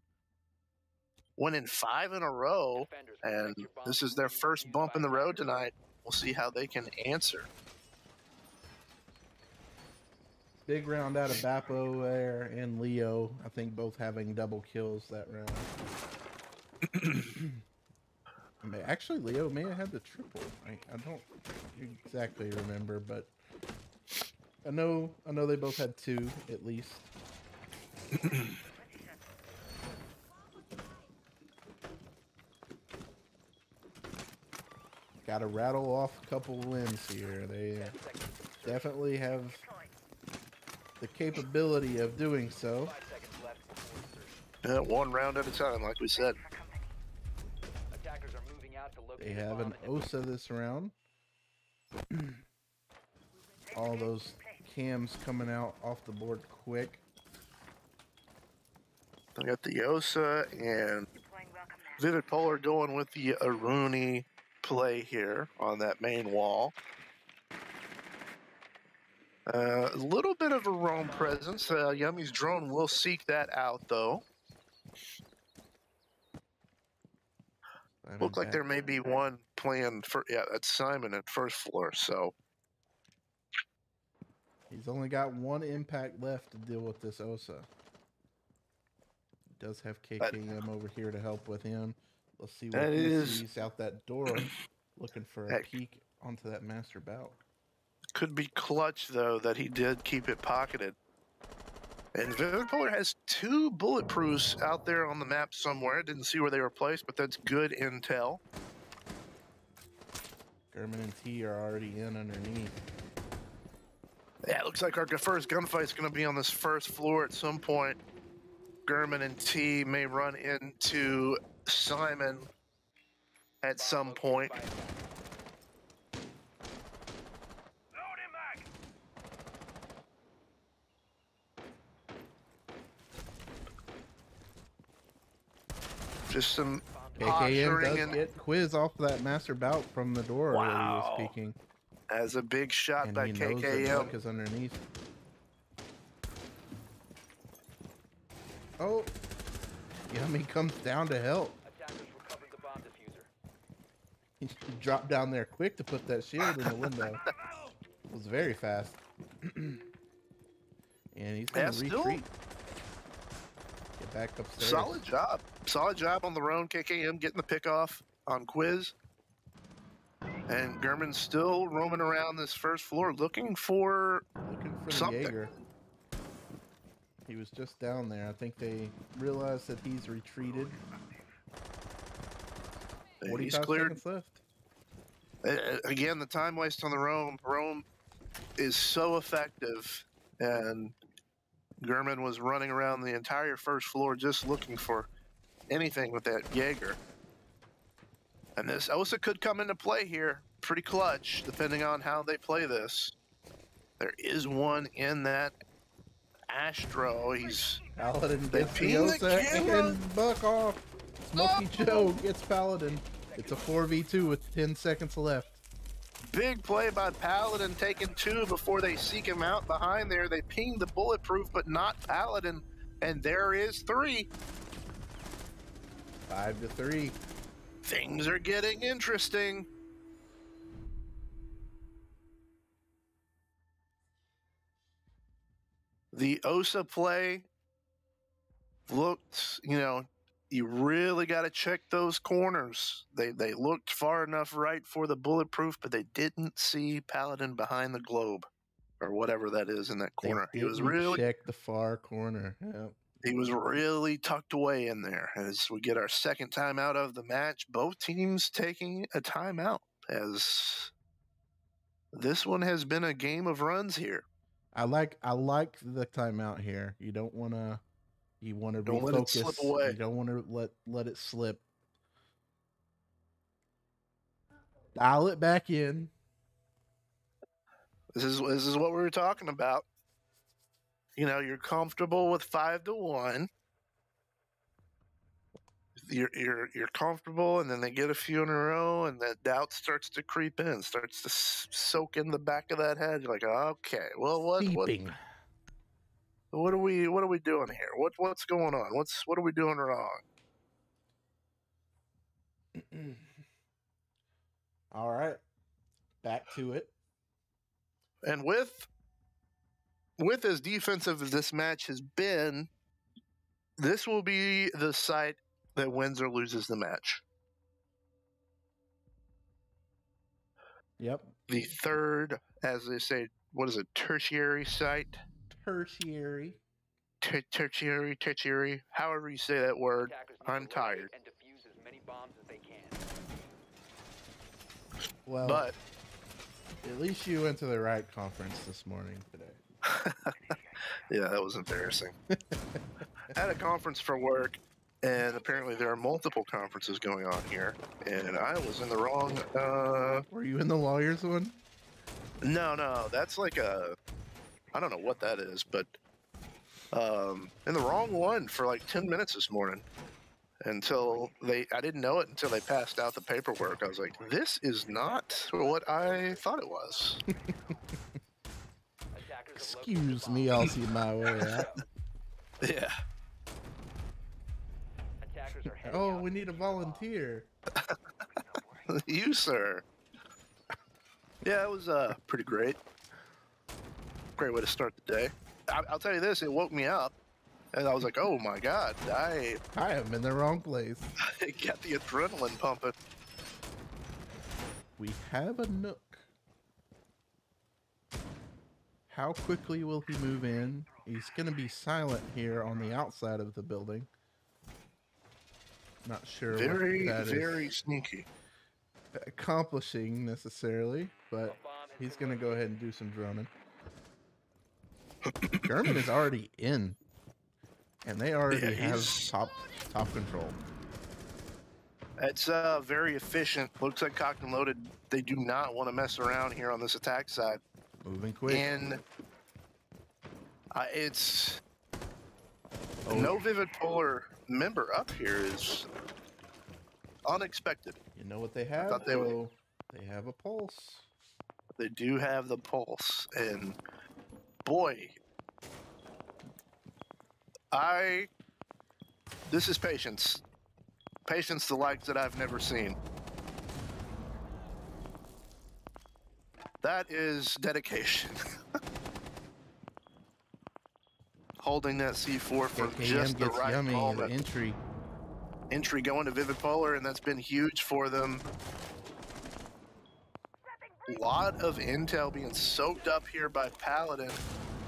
[SPEAKER 2] Winning 5 in a row.
[SPEAKER 3] Defenders,
[SPEAKER 2] And
[SPEAKER 3] protect your bomb
[SPEAKER 2] this is their
[SPEAKER 3] from
[SPEAKER 2] first
[SPEAKER 3] being
[SPEAKER 2] bump in the
[SPEAKER 3] used by
[SPEAKER 2] road
[SPEAKER 3] attackers.
[SPEAKER 2] tonight. We'll see how they can answer.
[SPEAKER 1] Big round out of Bapo there and Leo. I think both having double kills that round. Actually, Leo may have had the triple. I don't exactly remember, but I know they both had 2 at least. Got to rattle off a couple wins here. They
[SPEAKER 3] 10 seconds.
[SPEAKER 1] definitely have the capability of doing so.
[SPEAKER 3] 5 seconds left before insertion.
[SPEAKER 2] One round at a time, like we said.
[SPEAKER 3] Attackers are moving out to locate
[SPEAKER 1] They
[SPEAKER 3] the
[SPEAKER 1] have
[SPEAKER 3] bomb
[SPEAKER 1] an
[SPEAKER 3] and
[SPEAKER 1] OSA this round. All those cams coming out off the board quick.
[SPEAKER 2] We got the Yosa and Vivid Polar going with the Aruni play here on that main wall. A little bit of a roam presence. Yummy's drone will seek that out, though. Look like there may be one planned for, yeah, that's Simon at first floor, so.
[SPEAKER 1] He's only got 1 impact left to deal with this OSA. He does have KKM over here to help with him. Let's see what
[SPEAKER 2] That
[SPEAKER 1] he
[SPEAKER 2] is-
[SPEAKER 1] sees out that door. Looking for a
[SPEAKER 2] Heck.
[SPEAKER 1] peek onto that master bout.
[SPEAKER 2] Could be clutch, though, that he did keep it pocketed. And Vivid Polar has 2 bulletproofs out there on the map somewhere. Didn't see where they were placed, but that's good intel.
[SPEAKER 1] German and T are already in underneath.
[SPEAKER 2] Yeah, it looks like our first gunfight's going to be on this first floor at some point. German and T may run into Simon at some point. Just some
[SPEAKER 1] KKM
[SPEAKER 2] posturing
[SPEAKER 1] does
[SPEAKER 2] and
[SPEAKER 1] get Quiz off that master bout from the door where he
[SPEAKER 2] Wow.
[SPEAKER 1] was peeking.
[SPEAKER 2] as a big shot
[SPEAKER 1] And
[SPEAKER 2] by
[SPEAKER 1] he knows that
[SPEAKER 2] KKM.
[SPEAKER 1] Buck is underneath. Oh, Yummy comes down to help.
[SPEAKER 3] Attackers recovered the bomb diffuser.
[SPEAKER 1] He dropped down there quick to put that shield in the window. It was very fast. And he's going
[SPEAKER 2] Yeah,
[SPEAKER 1] to
[SPEAKER 2] still-
[SPEAKER 1] retreat. Get back upstairs.
[SPEAKER 2] Solid job. Solid job on the roan. KKM getting the pick off on Quiz. And German's still roaming around this first floor looking for
[SPEAKER 1] Looking for the
[SPEAKER 2] something.
[SPEAKER 1] Jaeger. He was just down there. I think they realized that he's retreated.
[SPEAKER 2] he's
[SPEAKER 1] 45
[SPEAKER 2] cleared.
[SPEAKER 1] seconds left.
[SPEAKER 2] Again, the time waste on the roam. Roam is so effective. And German was running around the entire first floor just looking for anything with that Jaeger. And this OSA could come into play here. pretty clutch, depending on how they play this. There is one in that Astro. He's
[SPEAKER 1] Paladin
[SPEAKER 2] They
[SPEAKER 1] gets
[SPEAKER 2] ping the
[SPEAKER 1] Fiosa
[SPEAKER 2] camera.
[SPEAKER 1] and buck off. Smoky Joe gets Paladin. It's a 4v2 with 10 seconds left.
[SPEAKER 2] big play by Paladin, taking 2 before they seek him out behind there. They ping the bulletproof, but not Paladin. And there is 3.
[SPEAKER 1] 5-3.
[SPEAKER 2] Things are getting interesting. The Osa play looked, you really got to check those corners. They looked far enough right for the bulletproof, but they didn't see Paladin behind the globe or whatever that is in that corner.
[SPEAKER 1] They
[SPEAKER 2] He was
[SPEAKER 1] didn't
[SPEAKER 2] really
[SPEAKER 1] check the far corner. Yep.
[SPEAKER 2] He was really tucked away in there. As we get our second time out of the match, both teams taking a timeout, as this one has been a game of runs here.
[SPEAKER 1] I like the timeout here. You don't want to. You want to
[SPEAKER 2] Don't let it slip
[SPEAKER 1] refocus.
[SPEAKER 2] away.
[SPEAKER 1] You don't want to let it slip. Dial it back in.
[SPEAKER 2] This is what we were talking about. You're comfortable with 5-1. You're comfortable, and then they get a few in a row, and that doubt starts to creep in, starts to soak in the back of that head. You're like, okay, well, what are we doing here? What's going on? What are we doing wrong?
[SPEAKER 1] All right, back to it.
[SPEAKER 2] And with as defensive as this match has been, this will be the site that wins or loses the match.
[SPEAKER 1] Yep.
[SPEAKER 2] The third, as they say, what is it? Tertiary site.
[SPEAKER 1] Tertiary.
[SPEAKER 2] Tertiary. However you say that word.
[SPEAKER 3] Attackers need
[SPEAKER 2] I'm
[SPEAKER 3] to
[SPEAKER 2] tired.
[SPEAKER 3] locate and defuse as many bombs as they can.
[SPEAKER 1] Well,
[SPEAKER 2] But
[SPEAKER 1] at least you went to the right conference this morning today.
[SPEAKER 2] yeah, that was embarrassing. Had a conference for work, and apparently there are multiple conferences going on here, and I was in the wrong.
[SPEAKER 1] Were you in the lawyers one?
[SPEAKER 2] No, that's like I don't know what that is, but in the wrong one for like 10 minutes this morning. I didn't know it until they passed out the paperwork. I was like, this is not what I thought it was.
[SPEAKER 3] Attackers have located
[SPEAKER 1] Excuse
[SPEAKER 3] the
[SPEAKER 1] me,
[SPEAKER 3] bomb.
[SPEAKER 1] I'll see my way out.
[SPEAKER 2] Yeah.
[SPEAKER 3] Attackers are heading
[SPEAKER 1] Oh,
[SPEAKER 3] out
[SPEAKER 1] we
[SPEAKER 3] to
[SPEAKER 1] need a
[SPEAKER 3] defuse the bomb.
[SPEAKER 1] volunteer.
[SPEAKER 2] You, sir. Yeah, it was pretty great. Great way to start the day. I'll tell you this, it woke me up, and I was like, oh my god, I
[SPEAKER 1] am in the wrong place.
[SPEAKER 2] got the adrenaline pumping.
[SPEAKER 1] We have a Nook. How quickly will he move in? He's going to be silent here on the outside of the building. Not sure
[SPEAKER 2] Very,
[SPEAKER 1] what that
[SPEAKER 2] very
[SPEAKER 1] is
[SPEAKER 2] sneaky.
[SPEAKER 1] accomplishing necessarily, but
[SPEAKER 3] A bomb has
[SPEAKER 1] he's
[SPEAKER 3] been
[SPEAKER 1] going to go
[SPEAKER 3] located.
[SPEAKER 1] ahead and do some droning. German is already in, and they already
[SPEAKER 2] Yeah,
[SPEAKER 1] have
[SPEAKER 2] he's-
[SPEAKER 1] top control.
[SPEAKER 2] It's very efficient. Looks like Cocked and Loaded, they do not want to mess around here on this attack side.
[SPEAKER 1] Moving quick.
[SPEAKER 2] And it's
[SPEAKER 1] Oh.
[SPEAKER 2] no Vivid Polar member up here is unexpected.
[SPEAKER 1] You know what they have?
[SPEAKER 2] thought they would-
[SPEAKER 1] though? They have a pulse.
[SPEAKER 2] They do have the pulse, and boy, this is patience. Patience the likes that I've never seen. That is dedication. Holding that C4 for
[SPEAKER 1] KM
[SPEAKER 2] just the
[SPEAKER 1] gets
[SPEAKER 2] right
[SPEAKER 1] yummy
[SPEAKER 2] moment.
[SPEAKER 1] entry.
[SPEAKER 2] Entry going to Vivid Polar, and that's been huge for them. A lot of intel being soaked up here by Paladin.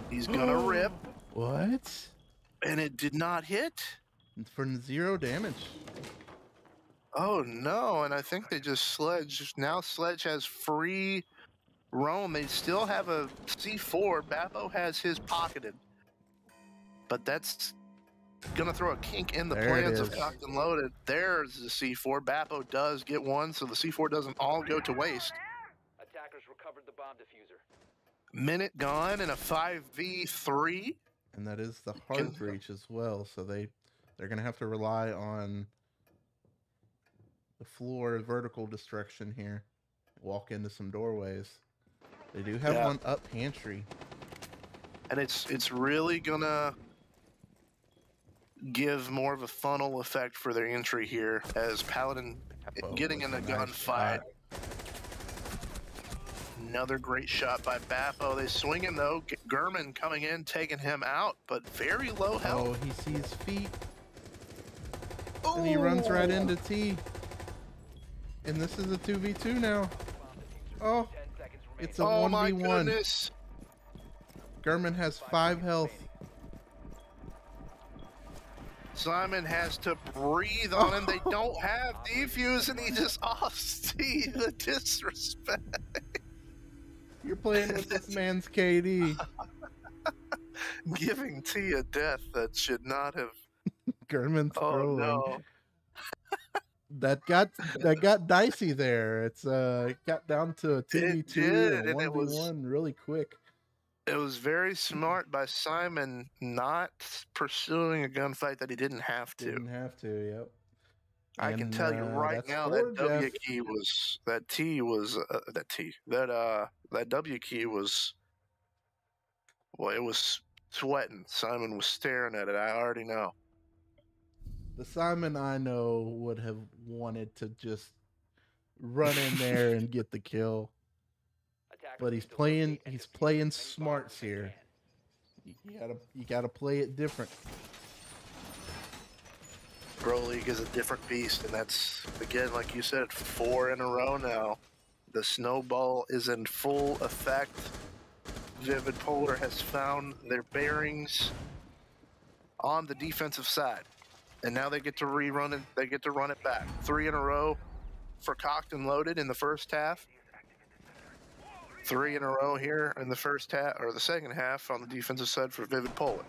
[SPEAKER 2] He's gonna rip,
[SPEAKER 1] What?
[SPEAKER 2] and it did not hit.
[SPEAKER 1] For 0 damage.
[SPEAKER 2] Oh no, and I think they just Sledge. Now Sledge has free roam. They still have a C4. Bappo has his pocketed. But that's gonna throw a kink in the
[SPEAKER 1] There it
[SPEAKER 2] plans of
[SPEAKER 1] is.
[SPEAKER 2] Cocked and Loaded. There's the C4. Bappo does get one, so the C4 doesn't all go to waste.
[SPEAKER 3] bomb diffuser.
[SPEAKER 2] Minute gone in a 5v3.
[SPEAKER 1] And that is the hard breach as well. So they're gonna have to rely on the floor vertical destruction here. Walk into some doorways. They do have one up pantry.
[SPEAKER 2] And it's really gonna give more of a funnel effect for their entry here as Paladin getting in a gunfight. Another great shot by Bappo. They swing him though. Gurman coming in, taking him out, but very low health.
[SPEAKER 1] Oh, he sees feet. And he runs right into T. And this is a 2v2 now. Oh,
[SPEAKER 3] 10 seconds remaining.
[SPEAKER 1] it's a
[SPEAKER 2] Oh
[SPEAKER 1] 1v1.
[SPEAKER 2] my goodness.
[SPEAKER 1] Gurman has 5 health.
[SPEAKER 2] Simon has to breathe on him. They don't have defuse, and he just offs T. The disrespect.
[SPEAKER 1] You're playing with this man's KD.
[SPEAKER 2] Giving T a death that should not have.
[SPEAKER 1] Gurman's
[SPEAKER 2] Oh
[SPEAKER 1] trolling.
[SPEAKER 2] no.
[SPEAKER 1] That got dicey there. It's it got down to a 2v2
[SPEAKER 2] did,
[SPEAKER 1] and
[SPEAKER 2] and it was-
[SPEAKER 1] 1v1 really quick.
[SPEAKER 2] It was very smart by Simon not pursuing a gunfight that he didn't have to.
[SPEAKER 1] Didn't have to, yep.
[SPEAKER 2] I can
[SPEAKER 1] And,
[SPEAKER 2] tell you right
[SPEAKER 1] that's
[SPEAKER 2] now
[SPEAKER 1] four,
[SPEAKER 2] that W
[SPEAKER 1] Jeff.
[SPEAKER 2] key was that T was that W key was, well, it was sweating. Simon was staring at it. I already know.
[SPEAKER 1] The Simon I know would have wanted to just run in there and get the kill.
[SPEAKER 3] Attackers
[SPEAKER 1] But he's
[SPEAKER 3] need to
[SPEAKER 1] playing
[SPEAKER 3] locate and
[SPEAKER 1] he's
[SPEAKER 3] defuse
[SPEAKER 1] playing
[SPEAKER 3] as many
[SPEAKER 1] smarts
[SPEAKER 3] bombs as they
[SPEAKER 1] here.
[SPEAKER 3] can.
[SPEAKER 1] You gotta play it different.
[SPEAKER 2] Pro League is a different beast, and that's, again, like you said, 4 in a row now. The snowball is in full effect. Vivid Polar has found their bearings on the defensive side, and now they get to rerun it. They get to run it back. 3 in a row for Cocked and Loaded in the first half. 3 in a row here in the first half, or the second half, on the defensive side for Vivid Polar.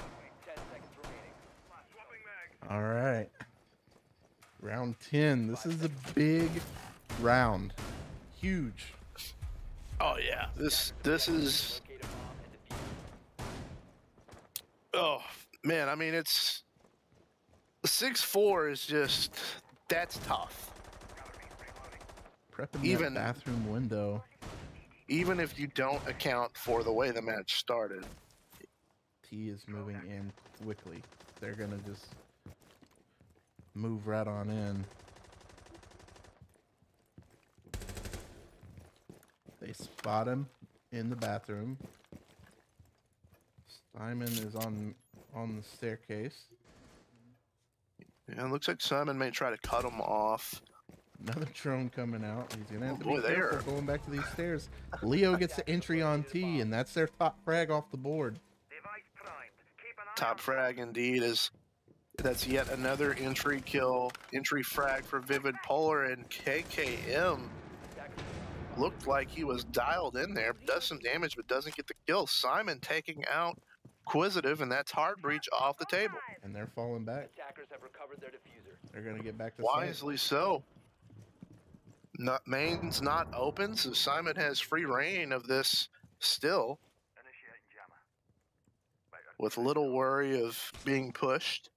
[SPEAKER 3] 10 seconds remaining.
[SPEAKER 1] All right. Round 10. This is a big round. Huge.
[SPEAKER 2] Oh yeah, this is.
[SPEAKER 3] Locate a bomb and defuse.
[SPEAKER 2] Oh man, I mean, it's 6-4 is just, that's tough.
[SPEAKER 1] Prepping
[SPEAKER 2] Even-
[SPEAKER 1] that bathroom window.
[SPEAKER 2] Even if you don't account for the way the match started.
[SPEAKER 1] T is moving in quickly. They're gonna just move right on in. They spot him in the bathroom. Simon is on the staircase.
[SPEAKER 2] Yeah, it looks like Simon may try to cut him off.
[SPEAKER 1] Another drone coming out. He's gonna have to
[SPEAKER 2] boy,
[SPEAKER 1] be
[SPEAKER 2] they
[SPEAKER 1] careful
[SPEAKER 2] are-
[SPEAKER 1] going back to these stairs. Leo gets the entry on T, and that's their top frag off the board.
[SPEAKER 2] Top frag indeed is, that's yet another entry kill, entry frag for Vivid Polar, and KKM looked like he was dialed in there, does some damage but doesn't get the kill. Simon taking out Quisitive, and that's hard breach off the table.
[SPEAKER 1] And they're falling back.
[SPEAKER 3] Attackers have recovered their diffuser.
[SPEAKER 1] They're gonna get back to site.
[SPEAKER 2] Wisely so. Not, main's not open, so Simon has free reign of this still, with little worry of being pushed.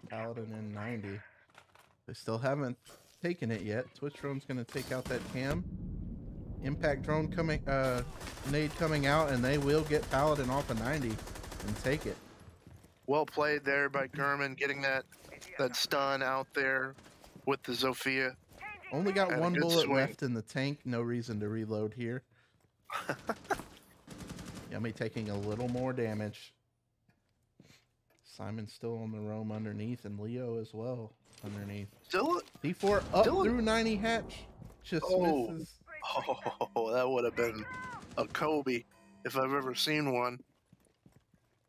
[SPEAKER 1] Paladin in 90. They still haven't taken it yet. Twitch drone's gonna take out that cam. Impact drone coming, nade coming out, and they will get Paladin off of 90 and take it.
[SPEAKER 2] Well played there by Gurman, getting that stun out there with the Zofia.
[SPEAKER 1] Only got
[SPEAKER 2] And a
[SPEAKER 1] one
[SPEAKER 2] good
[SPEAKER 1] bullet
[SPEAKER 2] swing.
[SPEAKER 1] left in the tank. No reason to reload here. Yummy taking a little more damage. Simon's still on the roam underneath, and Leo as well underneath.
[SPEAKER 2] Still,
[SPEAKER 1] D4 up
[SPEAKER 2] Still-
[SPEAKER 1] through 90 hatch. Just
[SPEAKER 2] Oh.
[SPEAKER 1] misses.
[SPEAKER 2] oh, that would have been a Kobe if I've ever seen one.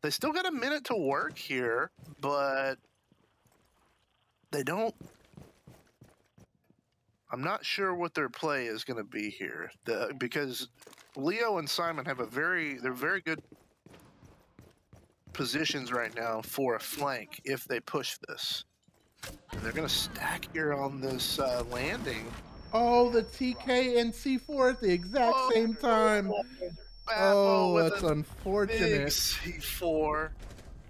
[SPEAKER 2] They still got a minute to work here, but they don't. I'm not sure what their play is going to be here, because Leo and Simon have they're very good positions right now for a flank if they push this. And they're going to stack here on this landing.
[SPEAKER 1] Oh, the TK and C4 at the exact
[SPEAKER 2] Oh,
[SPEAKER 1] same time.
[SPEAKER 2] Bappo
[SPEAKER 1] Oh,
[SPEAKER 2] with
[SPEAKER 1] that's
[SPEAKER 2] a big
[SPEAKER 1] unfortunate.
[SPEAKER 2] C4.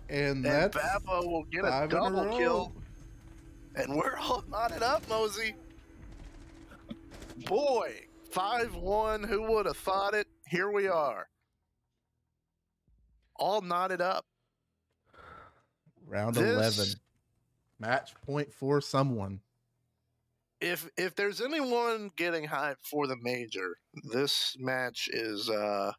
[SPEAKER 1] And
[SPEAKER 2] And
[SPEAKER 1] that's
[SPEAKER 2] Bappo will get a
[SPEAKER 1] 5 in a
[SPEAKER 2] double
[SPEAKER 1] row.
[SPEAKER 2] kill. And we're all knotted up, Mosey. Boy, 5-1. Who would have thought it? Here we are. All knotted up.
[SPEAKER 1] Round
[SPEAKER 2] This-
[SPEAKER 1] 11. Match point for someone.
[SPEAKER 2] If there's anyone getting hyped for the major, this match is a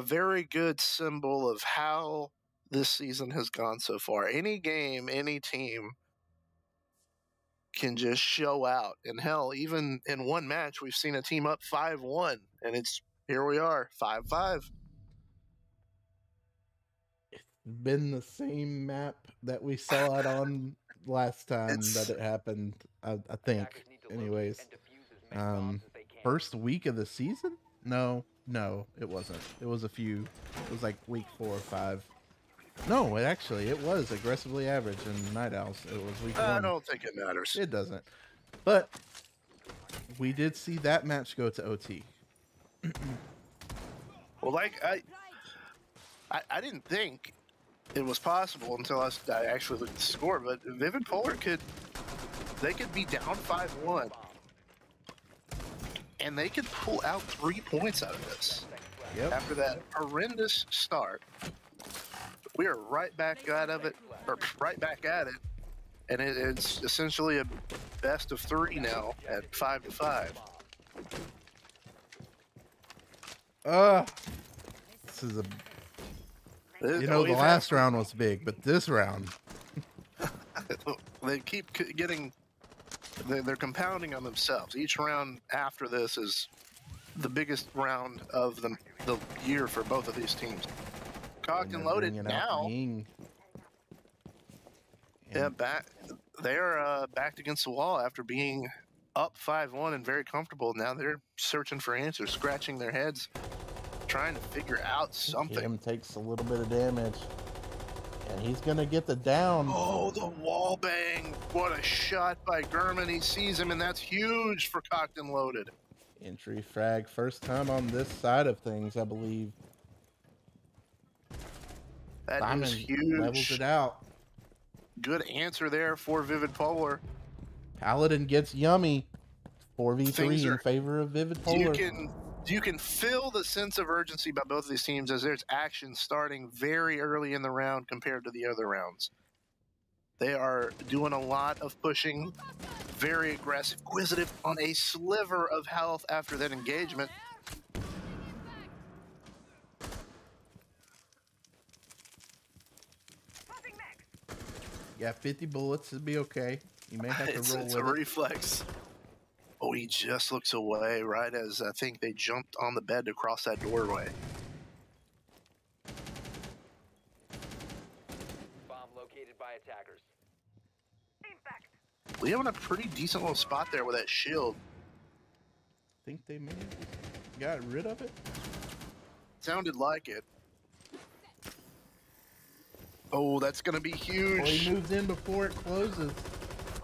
[SPEAKER 2] very good symbol of how this season has gone so far. Any game, any team can just show out. And hell, even in one match, we've seen a team up 5-1, and it's here we are, 5-5.
[SPEAKER 1] Been the same map that we saw it on last time
[SPEAKER 2] It's-
[SPEAKER 1] that it happened, I think. Anyways, first week of the season? No, it wasn't. It was a few. It was like week 4 or 5. No, it was aggressively average in Night Owls. It was week 1.
[SPEAKER 2] I don't think it matters.
[SPEAKER 1] It doesn't. But we did see that match go to OT.
[SPEAKER 2] Well, like I didn't think it was possible until I actually looked at the score. But Vivid Polar could be down 5-1, and they could pull out 3 points out of this.
[SPEAKER 1] Yep.
[SPEAKER 2] After that horrendous start, we are right back at it, and it's essentially a best of 3 now at 5-5.
[SPEAKER 1] This is a.
[SPEAKER 2] This-
[SPEAKER 1] You know, the
[SPEAKER 2] we've
[SPEAKER 1] last round was big, but this round,
[SPEAKER 2] they keep getting, they're compounding on themselves. Each round after this is the biggest round of the year for both of these teams. Cocked and loaded
[SPEAKER 1] bringing out
[SPEAKER 2] now.
[SPEAKER 1] Ying.
[SPEAKER 2] Yeah, they're backed against the wall after being up 5-1 and very comfortable. Now they're searching for answers, scratching their heads, trying to figure out something.
[SPEAKER 1] Him takes a little bit of damage, and he's gonna get the down.
[SPEAKER 2] Oh, the wall bang! What a shot by Gurman. He sees him, and that's huge for Cocked and Loaded.
[SPEAKER 1] Entry frag, first time on this side of things, I believe.
[SPEAKER 2] That
[SPEAKER 1] Simon
[SPEAKER 2] is
[SPEAKER 1] levels
[SPEAKER 2] huge.
[SPEAKER 1] it out.
[SPEAKER 2] Good answer there for Vivid Polar.
[SPEAKER 1] Paladin gets yummy. 4v3
[SPEAKER 2] Things
[SPEAKER 1] in
[SPEAKER 2] are-
[SPEAKER 1] favor of Vivid Polar.
[SPEAKER 2] You can feel the sense of urgency by both of these teams as there's action starting very early in the round compared to the other rounds. They are doing a lot of pushing, very aggressive, inquisitive on a sliver of health after that engagement.
[SPEAKER 1] You got 50 bullets, it'll be okay. You may have to
[SPEAKER 2] It's
[SPEAKER 1] roll
[SPEAKER 2] a
[SPEAKER 1] with it.
[SPEAKER 2] reflex. Oh, he just looks away right as I think they jumped on the bed to cross that doorway.
[SPEAKER 3] Bomb located by attackers.
[SPEAKER 2] Leo in a pretty decent little spot there with that shield.
[SPEAKER 1] Think they may have got rid of it?
[SPEAKER 2] Sounded like it. Oh, that's going to be
[SPEAKER 1] Or
[SPEAKER 2] huge.
[SPEAKER 1] he moves in before it closes.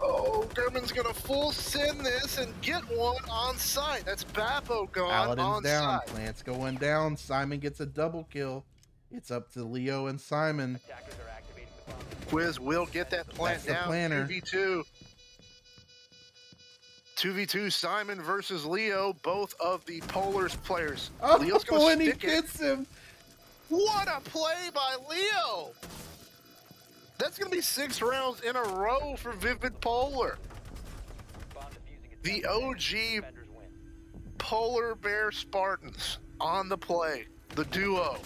[SPEAKER 2] Oh, Gurman's going to full send this and get one on site. That's Bappo gone
[SPEAKER 1] Paladin's
[SPEAKER 2] on
[SPEAKER 1] down.
[SPEAKER 2] site.
[SPEAKER 1] Plant's going down. Simon gets a double kill. It's up to Leo and Simon.
[SPEAKER 3] Attackers are activating the bomb.
[SPEAKER 2] Quiz will get that plant
[SPEAKER 1] That's the
[SPEAKER 2] down.
[SPEAKER 1] planner.
[SPEAKER 2] 2v2. 2v2 Simon versus Leo, both of the Polars players.
[SPEAKER 1] Oh,
[SPEAKER 2] Leo's going
[SPEAKER 1] when
[SPEAKER 2] to
[SPEAKER 1] he
[SPEAKER 2] stick it.
[SPEAKER 1] hits him.
[SPEAKER 2] What a play by Leo! That's going to be 6 rounds in a row for Vivid Polar.
[SPEAKER 3] Bomb defusing
[SPEAKER 2] The
[SPEAKER 3] attempt.
[SPEAKER 2] OG
[SPEAKER 3] Defenders win.
[SPEAKER 2] Polar Bear Spartans on the play. The duo.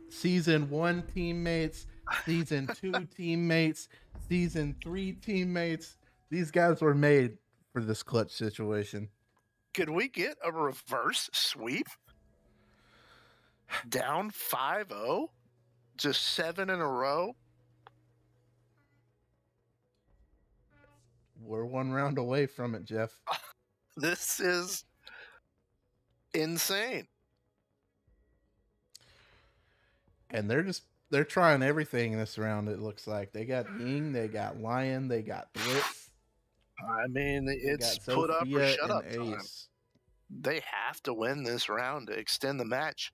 [SPEAKER 1] Season 1 teammates, Season 2 teammates, Season 3 teammates. These guys were made for this clutch situation.
[SPEAKER 2] Could we get a reverse sweep? Down 5-0? Just 7 in a row?
[SPEAKER 1] We're 1 round away from it, Jeff.
[SPEAKER 2] This is insane.
[SPEAKER 1] And they're just they're trying everything this round. It looks like they got Ying, they got Lion, they got Blitz,
[SPEAKER 2] I mean,
[SPEAKER 1] they
[SPEAKER 2] it's
[SPEAKER 1] got
[SPEAKER 2] put up or
[SPEAKER 1] Sophia
[SPEAKER 2] shut
[SPEAKER 1] and
[SPEAKER 2] up time.
[SPEAKER 1] Ace.
[SPEAKER 2] They have to win this round to extend the match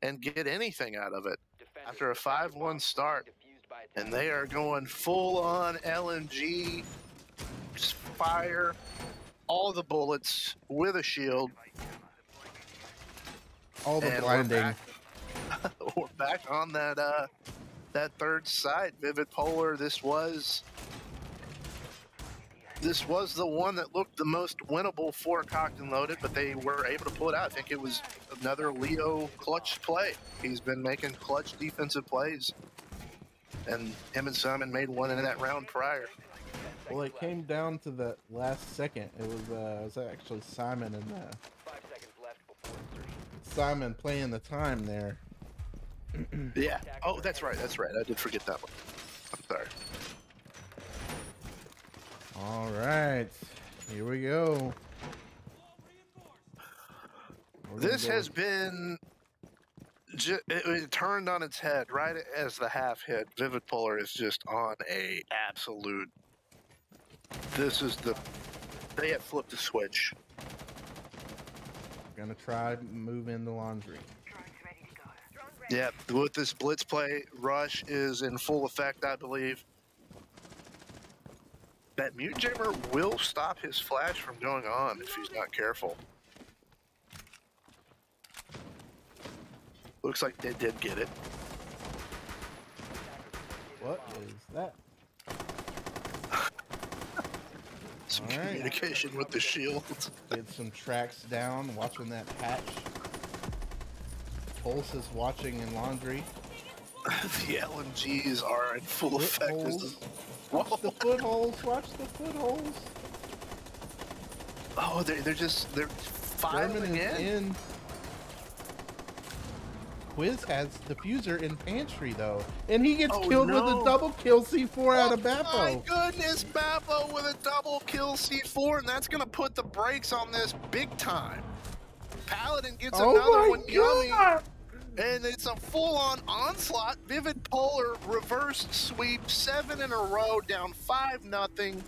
[SPEAKER 2] and get anything out of it. After a 5-1 start, and they are going full on LMG, fire all the bullets with a shield.
[SPEAKER 1] All the
[SPEAKER 2] And
[SPEAKER 1] blinding.
[SPEAKER 2] We're back on that that third side. Vivid Polar. This was the one that looked the most winnable for Cocked and Loaded, but they were able to pull it out. I think it was another Leo clutch play. He's been making clutch defensive plays, and him and Simon made one in that round prior.
[SPEAKER 1] Well, it came down to the last second. It was actually Simon and
[SPEAKER 3] 5 seconds left before insertion.
[SPEAKER 1] Simon playing the time there.
[SPEAKER 2] Yeah. Oh, that's right. That's right. I did forget that one. I'm sorry.
[SPEAKER 1] All right, here we go.
[SPEAKER 2] This has been it turned on its head right as the half hit. Vivid Polar is just on a absolute. They have flipped the switch.
[SPEAKER 1] Gonna try move into laundry.
[SPEAKER 2] Yeah, with this blitz play, Rush is in full effect, I believe. That Mute Jammer will stop his flash from going on if he's not careful. Looks like they did get it.
[SPEAKER 1] What is that?
[SPEAKER 2] Some
[SPEAKER 1] All right.
[SPEAKER 2] communication with the shield.
[SPEAKER 1] Get some tracks down, watching that patch. Pulse is watching in laundry.
[SPEAKER 2] The LMGs are in full effect.
[SPEAKER 1] Footholds. Watch the footholds. Watch the footholds.
[SPEAKER 2] Oh, they're filing
[SPEAKER 1] German is in. Quiz has diffuser in pantry though, and he gets killed with a double kill C4 out of Bappo.
[SPEAKER 2] My goodness, Bappo with a double kill C4, and that's gonna put the brakes on this big time. Paladin gets another one coming, and it's a full-on onslaught. Vivid Polar reverse sweep, 7 in a row, down 5-0.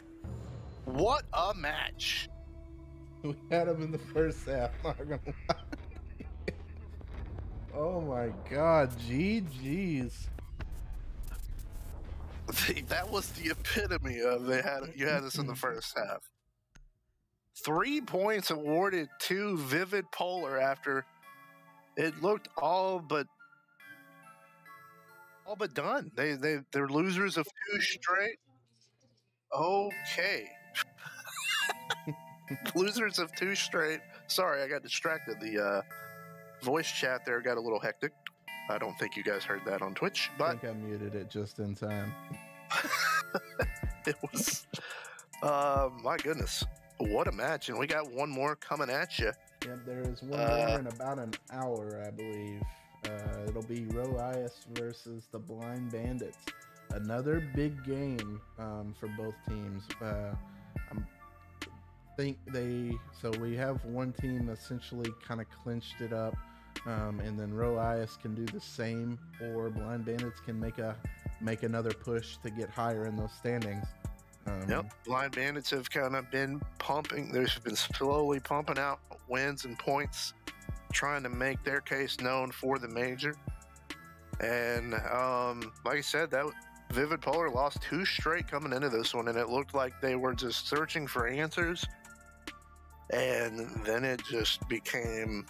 [SPEAKER 2] What a match!
[SPEAKER 1] We had him in the first half. Not gonna lie. Oh my God, GG's.
[SPEAKER 2] That was the epitome of you had us in the first half. 3 points awarded to Vivid Polar after it looked all but done. They're losers of 2 straight. Okay. Losers of 2 straight. Sorry, I got distracted. The voice chat there got a little hectic. I don't think you guys heard that on Twitch,
[SPEAKER 1] I
[SPEAKER 2] but
[SPEAKER 1] think I muted it just in time.
[SPEAKER 2] it was my goodness, what a match. And we got one more coming at you.
[SPEAKER 1] Yep, there is one more in about an hour, I believe. It'll be Roias versus the Blind Bandits. Another big game for both teams. So we have one team essentially kind of clinched it up, and then Roias can do the same, or Blind Bandits can make another push to get higher in those standings.
[SPEAKER 2] Yep, Blind Bandits have kind of been pumping. They've been slowly pumping out wins and points, trying to make their case known for the major. And like I said, that Vivid Polar lost 2 straight coming into this one, and it looked like they were just searching for answers. And then it just became,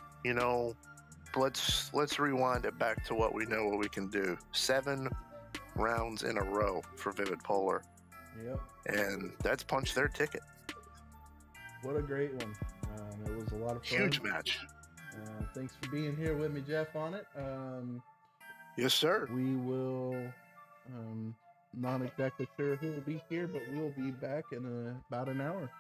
[SPEAKER 2] let's rewind it back to what we know what we can do. 7 rounds in a row for Vivid Polar.
[SPEAKER 1] Yep.
[SPEAKER 2] And that's punched their ticket.
[SPEAKER 1] What a great one. It was a lot of fun.
[SPEAKER 2] Huge match.
[SPEAKER 1] Thanks for being here with me, Jeff, on it.
[SPEAKER 2] Yes, sir.
[SPEAKER 1] We will, not exactly sure who will be here, but we'll be back in about an hour.